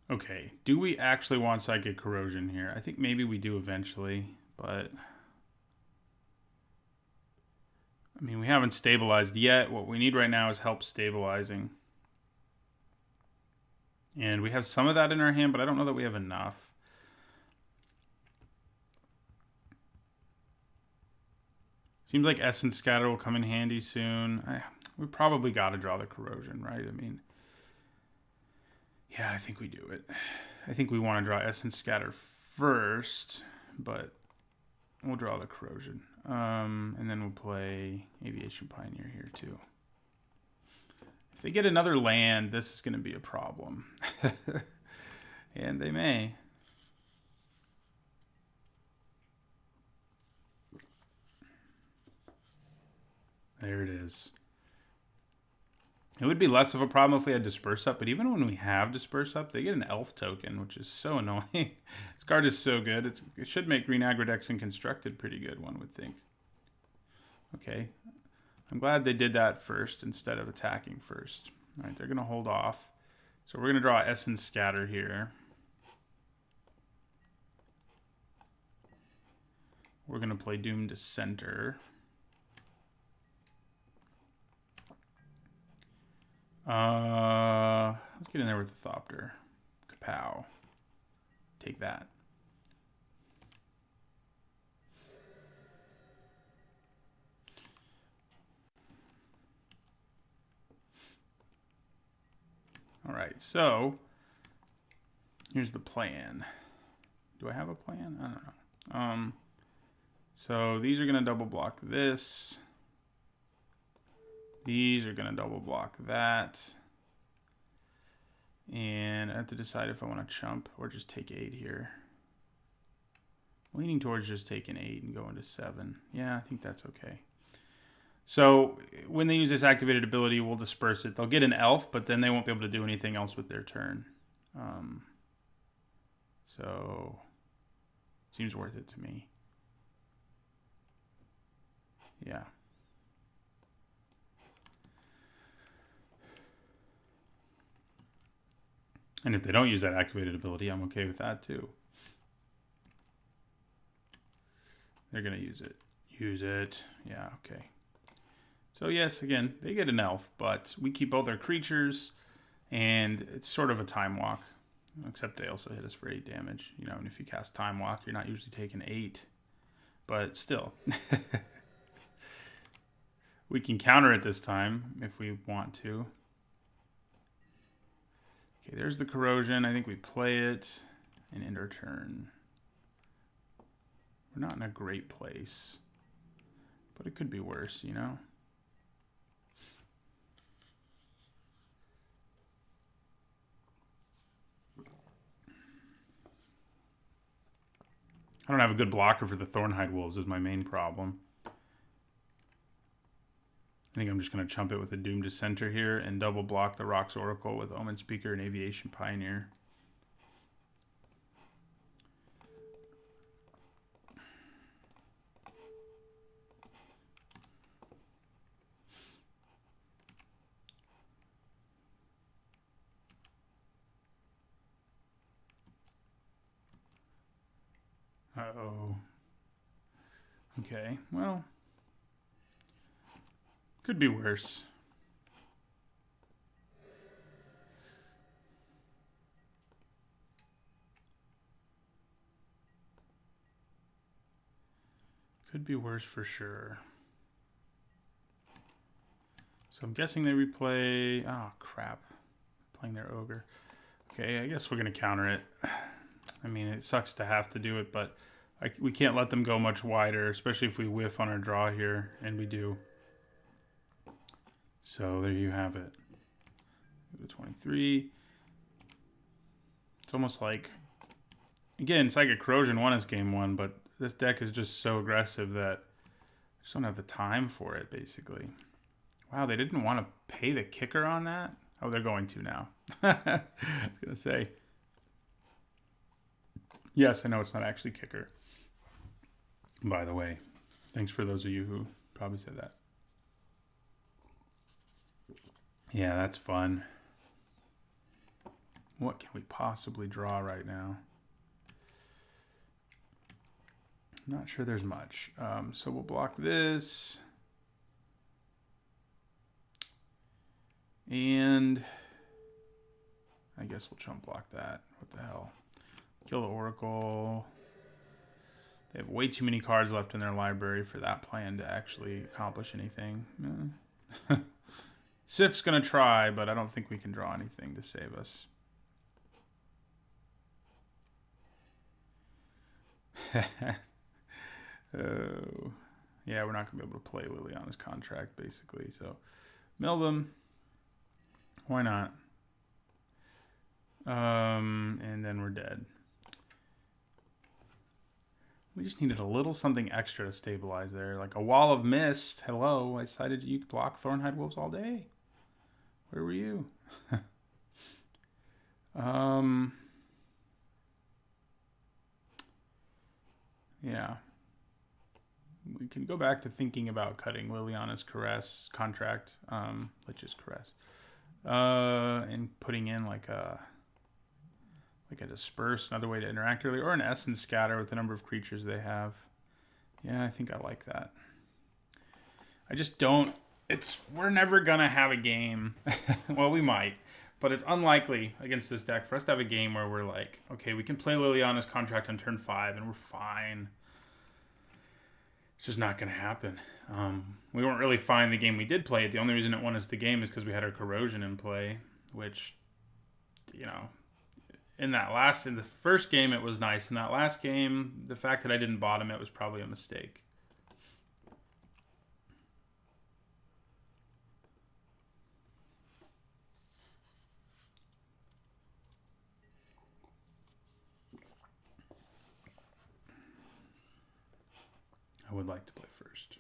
Speaker 1: Okay, do we actually want Psychic Corrosion here? I think maybe we do eventually, but... I mean, we haven't stabilized yet. What we need right now is help stabilizing. And we have some of that in our hand, but I don't know that we have enough. Seems like Essence Scatter will come in handy soon. We probably got to draw the Corrosion, right? I mean, yeah, I think we do it. I think we want to draw Essence Scatter first, but we'll draw the Corrosion. And then we'll play Aviation Pioneer here too. If they get another land, this is going to be a problem. And they may. There it is. It would be less of a problem if we had Disperse Up, but even when we have Disperse Up, they get an Elf token, which is so annoying. This card is so good. It should make Green Aggro decks and Constructed pretty good, one would think. Okay. I'm glad they did that first instead of attacking first. All right, they're going to hold off. So we're going to draw Essence Scatter here. We're going to play Doom Dissenter. Let's get in there with the Thopter. Kapow. Take that. All right, so here's the plan. Do I have a plan? I don't know. So these are going to double block this. These are going to double block that. And I have to decide if I want to chump or just take 8 here. Leaning towards just taking 8 and going to 7. Yeah, I think that's okay. So when they use this activated ability, we'll disperse it. They'll get an elf, but then they won't be able to do anything else with their turn. So seems worth it to me. Yeah. And if they don't use that activated ability, I'm okay with that too. They're going to use it. Use it. Yeah, okay. So yes, again, they get an elf, but we keep all their creatures, and it's sort of a time walk. Except they also hit us for 8 damage. You know, and if you cast Time Walk, you're not usually taking 8. But still. We can counter it this time if we want to. Okay, there's the Corrosion. I think we play it and end our turn. We're not in a great place. But it could be worse, you know? I don't have a good blocker for the Thornhide Wolves is my main problem. I think I'm just going to chump it with a Doom Dissenter here and double block the Rocks Oracle with Omen Speaker and Aviation Pioneer. Uh-oh. Okay, well... could be worse. Could be worse for sure. So I'm guessing they replay... oh, crap. Playing their Ogre. Okay, I guess we're going to counter it. I mean, it sucks to have to do it, but we can't let them go much wider, especially if we whiff on our draw here, and we do. So there you have it. The 23. It's almost like, again, Psychic Corrosion won us game 1, but this deck is just so aggressive that I just don't have the time for it, basically. Wow, they didn't want to pay the kicker on that? Oh, they're going to now. I was going to say. Yes, I know it's not actually kicker. By the way, thanks for those of you who probably said that. Yeah, that's fun. What can we possibly draw right now? Not sure there's much. So we'll block this. And I guess we'll chump block that. What the hell? Kill the Oracle. They have way too many cards left in their library for that plan to actually accomplish anything. Sif's going to try, but I don't think we can draw anything to save us. Oh, yeah, we're not going to be able to play Liliana's contract, basically. So, mill them. Why not? And then we're dead. We just needed a little something extra to stabilize there. Like a wall of mist. Hello, I decided you could block Thornhide Wolves all day. Where were you? Yeah. We can go back to thinking about cutting Liliana's Caress contract, which is Caress, and putting in like a Disperse, another way to interact early, or an Essence Scatter with the number of creatures they have. Yeah, I think I like that. I just don't. We're never gonna have a game. Well, we might, but it's unlikely against this deck for us to have a game where we're like, okay, we can play Liliana's contract on turn 5 and we're fine. It's just not going to happen. We weren't really fine the game we did play. The only reason it won us the game is because we had our Corrosion in play, which, you know, in the first game it was nice. In that last game, the fact that I didn't bottom it was probably a mistake. I would like to play first.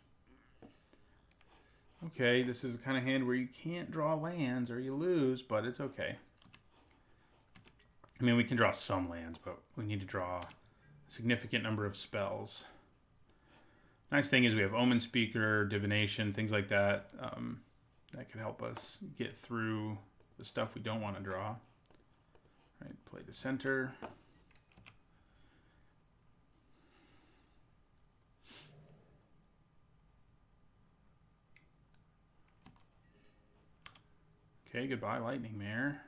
Speaker 1: Okay, this is the kind of hand where you can't draw lands or you lose, but it's okay. I mean, we can draw some lands, but we need to draw a significant number of spells. Nice thing is we have Omen Speaker, Divination, things like that. That can help us get through the stuff we don't want to draw. All right, play to center. Okay, goodbye, Lightning Mare.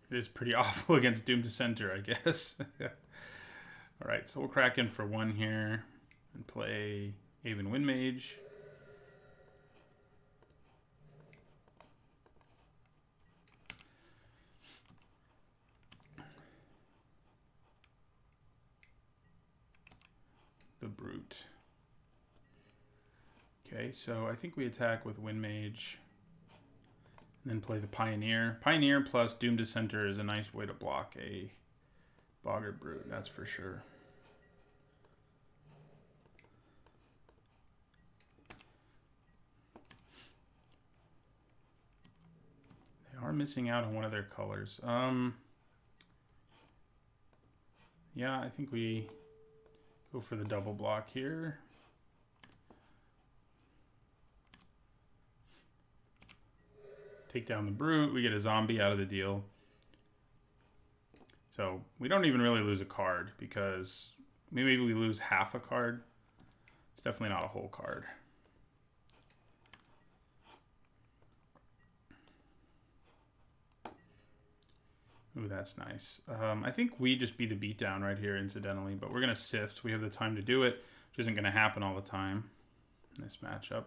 Speaker 1: It is pretty awful against Doom to Center, I guess. All right, so we'll crack in for 1 here and play Aven Windmage. The Brute. Okay, so I think we attack with Windmage. And then play the Pioneer. Pioneer plus Doom to Center is a nice way to block a Boggart Brute, that's for sure. They are missing out on one of their colors. Yeah, I think we go for the double block here. Take down the Brute, we get a zombie out of the deal. So we don't even really lose a card because maybe we lose half a card. It's definitely not a whole card. Ooh, that's nice. I think we just be the beatdown right here, incidentally, but we're going to sift. We have the time to do it, which isn't going to happen all the time in this matchup.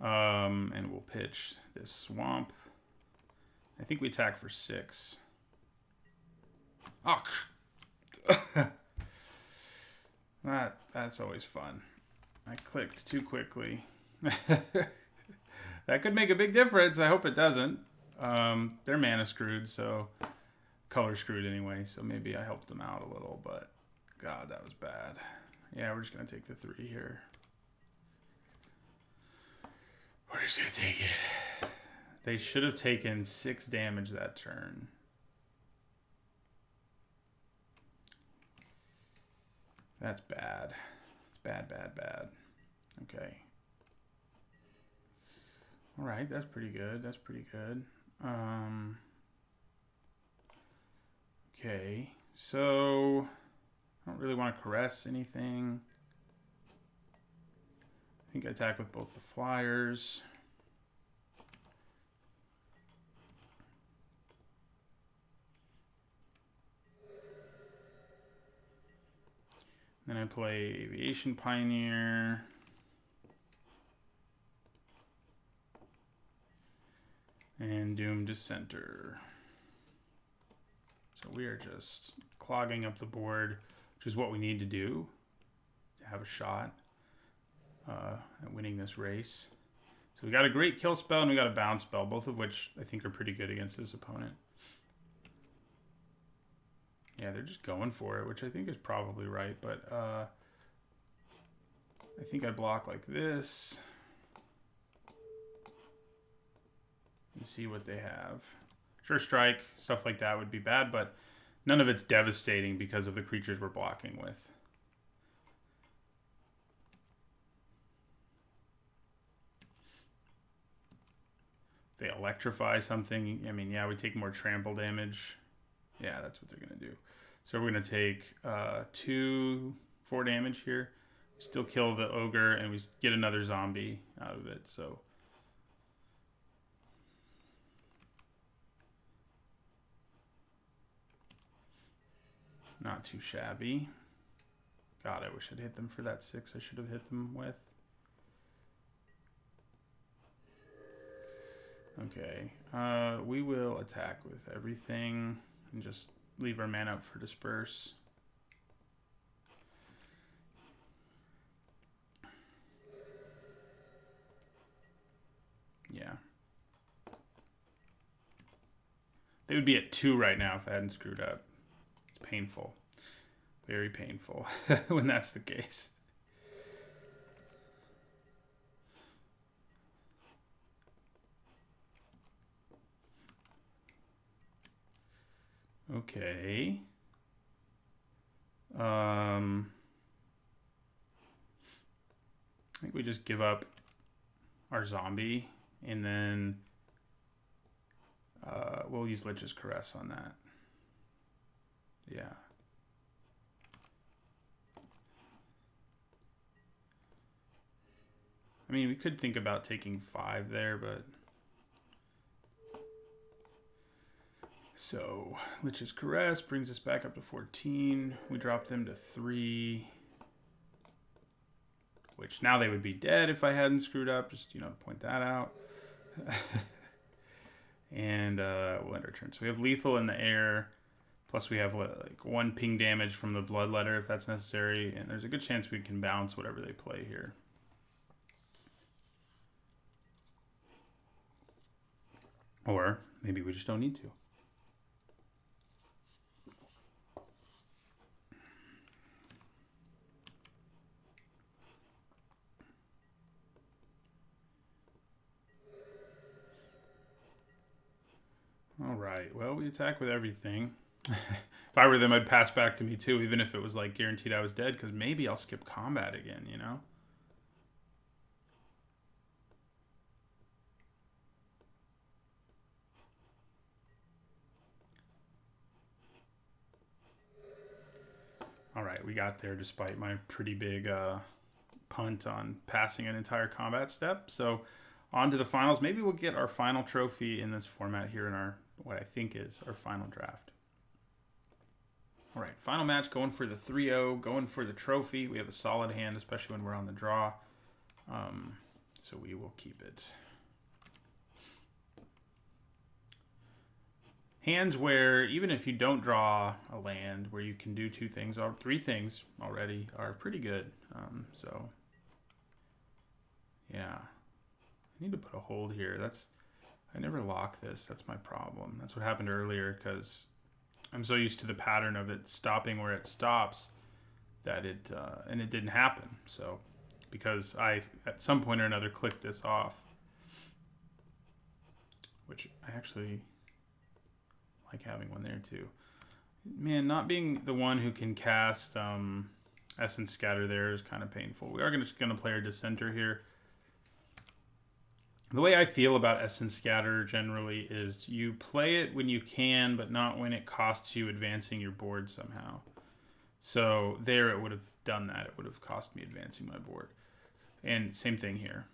Speaker 1: And we'll pitch this Swamp. I think we attack for 6. Oh, that's always fun. I clicked too quickly. That could make a big difference. I hope it doesn't. They're mana screwed, so color screwed anyway. So maybe I helped them out a little, but God, that was bad. Yeah, we're just gonna take the 3 here. We're just gonna take it. They should have taken 6 damage that turn. That's bad. It's bad, bad, bad. Okay. All right, that's pretty good. That's pretty good. Okay, so I don't really want to caress anything. I think I attack with both the flyers. Then I play Aviation Pioneer. And Doom Dissenter. So we are just clogging up the board, which is what we need to do to have a shot at winning this race. So we got a great kill spell and we got a bounce spell, both of which I think are pretty good against this opponent. Yeah, they're just going for it, which I think is probably right, but I think I block like this. And see what they have. Sure Strike, stuff like that would be bad, but none of it's devastating because of the creatures we're blocking with. If they electrify something, I mean, yeah, we take more trample damage. Yeah, that's what they're going to do. So we're going to take 4 damage here. Still kill the ogre, and we get another zombie out of it, so... Not too shabby. God, I wish I'd hit them for that 6 I should have hit them with. Okay, we will attack with everything and just leave our mana up for Disperse. Yeah. They would be at 2 right now if I hadn't screwed up. It's painful. Very painful when that's the case. Okay. I think we just give up our zombie and then we'll use Lich's Caress on that. Yeah. I mean, we could think about taking 5 there, but... So, Lich's Caress brings us back up to 14. We drop them to 3. Which, now they would be dead if I hadn't screwed up. Just, you know, to point that out. And we'll end our turn. So we have lethal in the air. Plus we have like 1 ping damage from the Bloodletter if that's necessary. And there's a good chance we can bounce whatever they play here. Or maybe we just don't need to. All right, well, we attack with everything. If I were them, I'd pass back to me too, even if it was like guaranteed I was dead, because maybe I'll skip combat again, you know? All right, we got there despite my pretty big punt on passing an entire combat step. So on to the finals. Maybe we'll get our final trophy in this format here in our, what I think is our final draft. All right, final match, going for the 3-0, going for the trophy. We have a solid hand, especially when we're on the draw. So we will keep it. Hands where, even if you don't draw a land, where you can do 2 things, or 3 things already, are pretty good. So, yeah. I need to put a hold here. I never lock this. That's my problem. That's what happened earlier, because I'm so used to the pattern of it stopping where it stops that it didn't happen. So, because I, at some point or another, clicked this off. which I actually like having one there too. Man, not being the one who can cast Essence Scatter there is kind of painful. We are just going to play our Dissenter here. The way I feel about Essence Scatter generally is you play it when you can, but not when it costs you advancing your board somehow. So there it would have done that. It would have cost me advancing my board. And same thing here.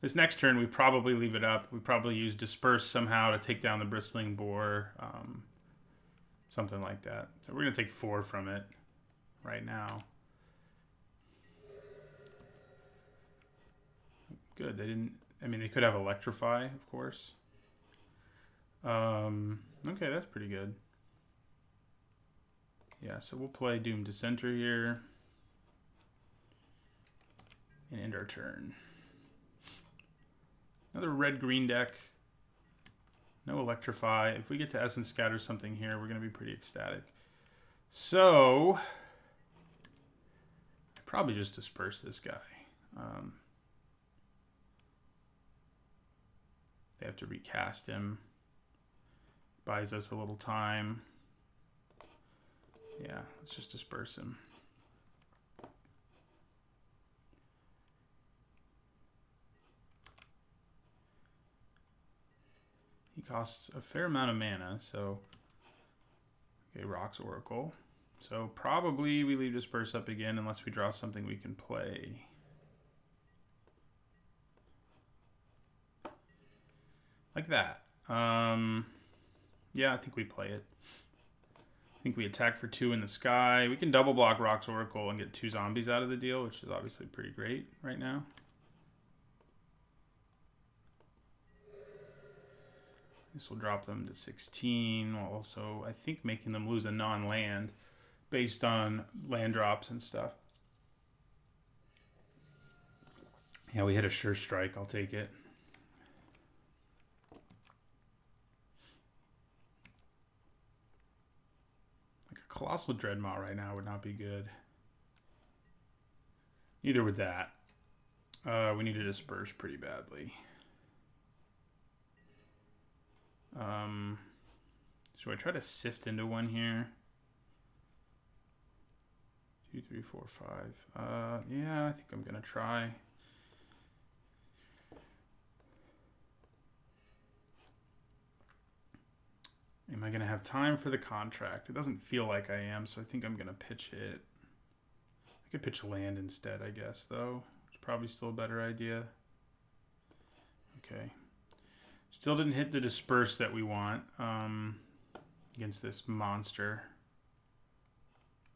Speaker 1: This next turn, we probably leave it up. We probably use Disperse somehow to take down the Bristling Boar. Something like that. So we're going to take 4 from it right now. Good. They didn't... I mean, they could have Electrify, of course. Okay, that's pretty good. Yeah, so we'll play Doom Dissenter here. And end our turn. Another red-green deck. No Electrify. If we get to Essence Scatter something here, we're going to be pretty ecstatic. So, probably just disperse this guy. They have to recast him. Buys us a little time. Yeah, let's just disperse him. He costs a fair amount of mana, so... Okay, Rocks Oracle. So probably we leave Disperse up again unless we draw something we can play. Like that. Yeah, I think we play it. I think we attack for 2 in the sky. We can double block Rocks Oracle and get 2 zombies out of the deal, which is obviously pretty great right now. This will drop them to 16, while also, I think, making them lose a non-land based on land drops and stuff. Yeah, we hit a Sure Strike. I'll take it. Like a Colossal Dreadmaw right now would not be good. Neither would that. We need to disperse pretty badly. Should I try to sift into one here? 2, 3, 4, 5. Yeah, I think I'm gonna try. Am I gonna have time for the contract? It doesn't feel like I am, so I think I'm gonna pitch it. I could pitch land instead, I guess, though. It's probably still a better idea. Okay. Still didn't hit the disperse that we want against this monster.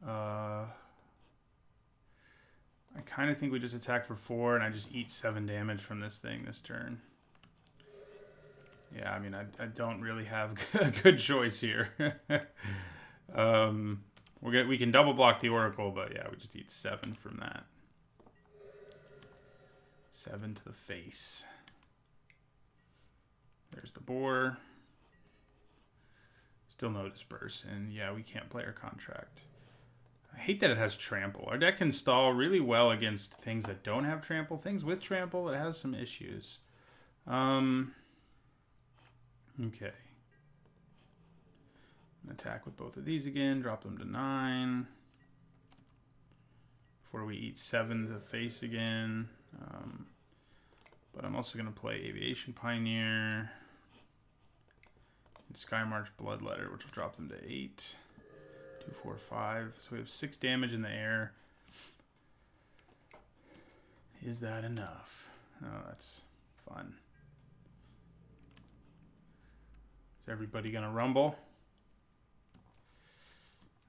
Speaker 1: I kind of think we just attack for 4 and I just eat 7 damage from this thing this turn. Yeah, I mean, I don't really have a good choice here. We can double block the Oracle, but yeah, we just eat 7 from that. 7 to the face. There's the boar. Still no disperse, and yeah, we can't play our contract. I hate that it has trample. Our deck can stall really well against things that don't have trample. Things with trample, it has some issues. Okay. Attack with both of these again. Drop them to 9. Before we eat 7 to the face again. But I'm also going to play Aviation Pioneer. And Skymarch Bloodletter, which will drop them to 8. 2, 4, 5. So we have 6 damage in the air. Is that enough? Oh, that's fun. Is everybody going to rumble?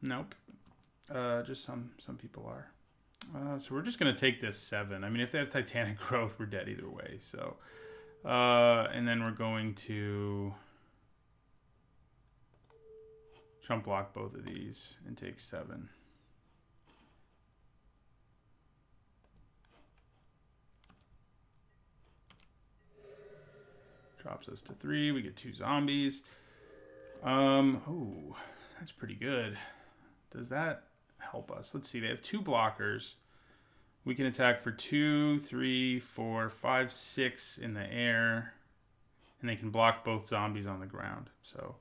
Speaker 1: Nope. Just some people are. So we're just going to take this 7. I mean, if they have Titanic Growth, we're dead either way. So, and then we're going to chump block both of these and take 7. Drops us to 3. We get 2 zombies. Oh, that's pretty good. Does that help us? Let's see. They have 2 blockers. We can attack for 2, 3, 4, 5, 6 in the air. and they can block both zombies on the ground. So,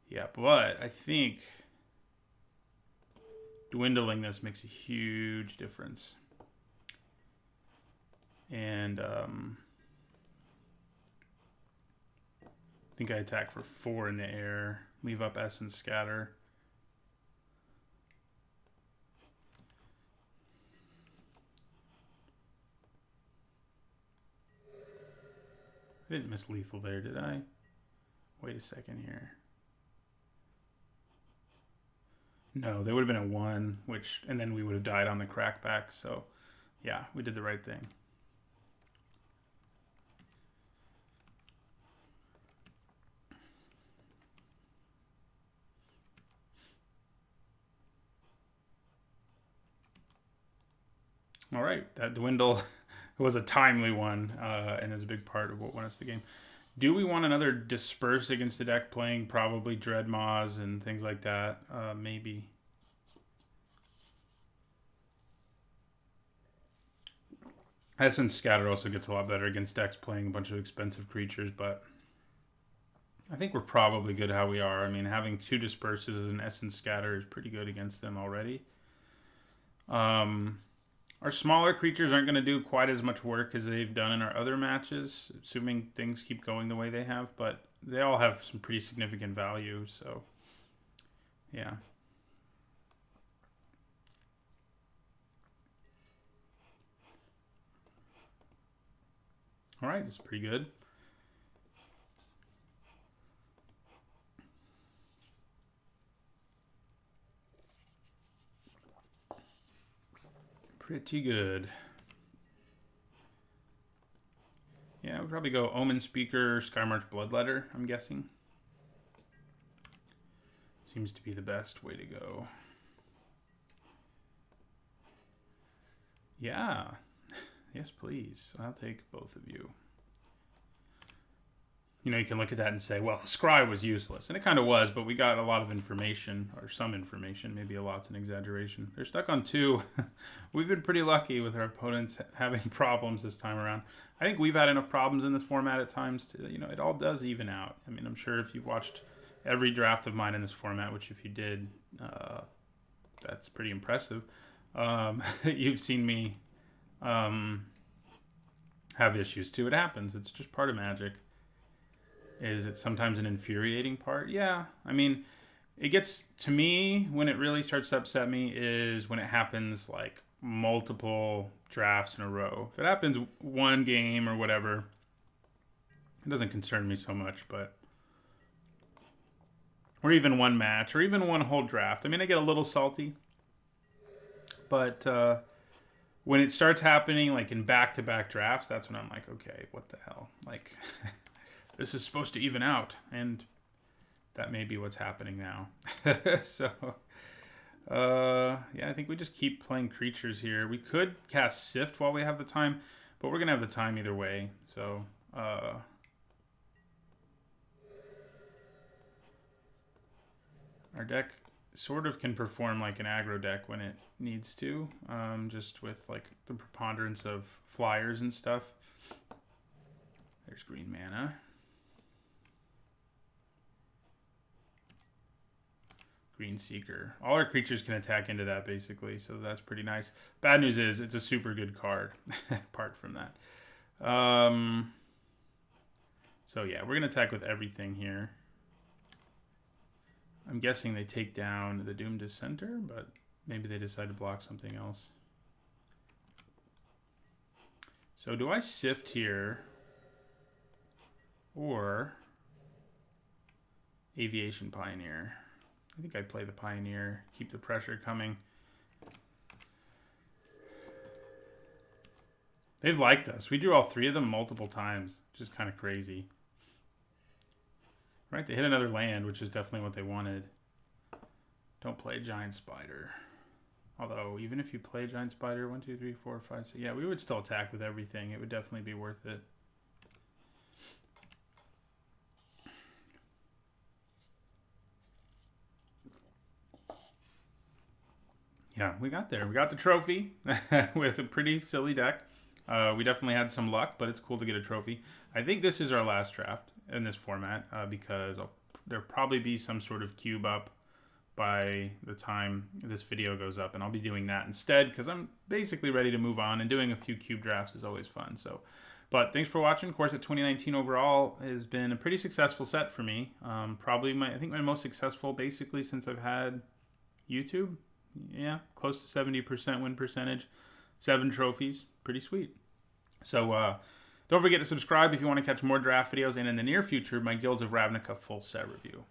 Speaker 1: yeah, but I think dwindling this makes a huge difference. And I think I attack for 4 in the air, leave up Essence Scatter. I didn't miss lethal there, did I? Wait a second here. No, they would have been a 1, and then we would have died on the crackback. So, yeah, we did the right thing. All right, that dwindle was a timely one, and is a big part of what won us the game. Do we want another disperse against the deck playing probably Dreadmaws and things like that? Maybe. Essence Scatter also gets a lot better against decks playing a bunch of expensive creatures, but I think we're probably good how we are. I mean, having 2 disperses as an Essence Scatter is pretty good against them already. Our smaller creatures aren't going to do quite as much work as they've done in our other matches, assuming things keep going the way they have, but they all have some pretty significant value, so yeah. All right, that's pretty good. Pretty good. Yeah, we'll probably go Omen Speaker, Skymarch Bloodletter, I'm guessing. Seems to be the best way to go. Yeah. Yes, please. I'll take both of you. You know, you can look at that and say, well, Scry was useless. And it kind of was, but we got a lot of information, or some information. Maybe a lot's an exaggeration. They're stuck on 2. We've been pretty lucky with our opponents having problems this time around. I think we've had enough problems in this format at times to, you know, it all does even out. I mean, I'm sure if you've watched every draft of mine in this format, which if you did, that's pretty impressive. You've seen me have issues too. It happens. It's just part of Magic. Is it sometimes an infuriating part? Yeah. I mean, it gets to me when it really starts to upset me is when it happens like multiple drafts in a row. If it happens one game or whatever, it doesn't concern me so much, but or even one match or even one whole draft. I mean, I get a little salty, but when it starts happening like in back-to-back drafts, that's when I'm like, okay, what the hell? Like this is supposed to even out, and that may be what's happening now. So, yeah, I think we just keep playing creatures here. We could cast Sift while we have the time, but we're going to have the time either way. So, our deck sort of can perform like an aggro deck when it needs to, just with like the preponderance of flyers and stuff. There's green mana. Green Seeker. All our creatures can attack into that, basically, so that's pretty nice. Bad news is it's a super good card, apart from that. So, yeah, we're going to attack with everything here. I'm guessing they take down the Doom Dissenter, but maybe they decide to block something else. So, do I Sift here? Or Aviation Pioneer? I think I'd play the Pioneer, keep the pressure coming. They've liked us. We drew all 3 of them multiple times, which is kind of crazy. Right, they hit another land, which is definitely what they wanted. Don't play Giant Spider. Although, even if you play Giant Spider, 1, 2, 3, 4, 5, 6, yeah, we would still attack with everything. It would definitely be worth it. Yeah, we got there. We got the trophy with a pretty silly deck. We definitely had some luck, but it's cool to get a trophy. I think this is our last draft in this format because there'll probably be some sort of cube up by the time this video goes up, and I'll be doing that instead because I'm basically ready to move on, and doing a few cube drafts is always fun. So, but thanks for watching. Core Set 2019 overall has been a pretty successful set for me. Probably I think my most successful basically since I've had YouTube. Yeah, close to 70% win percentage. 7 trophies. Pretty sweet. So don't forget to subscribe if you want to catch more draft videos, and in the near future, my Guilds of Ravnica full set review.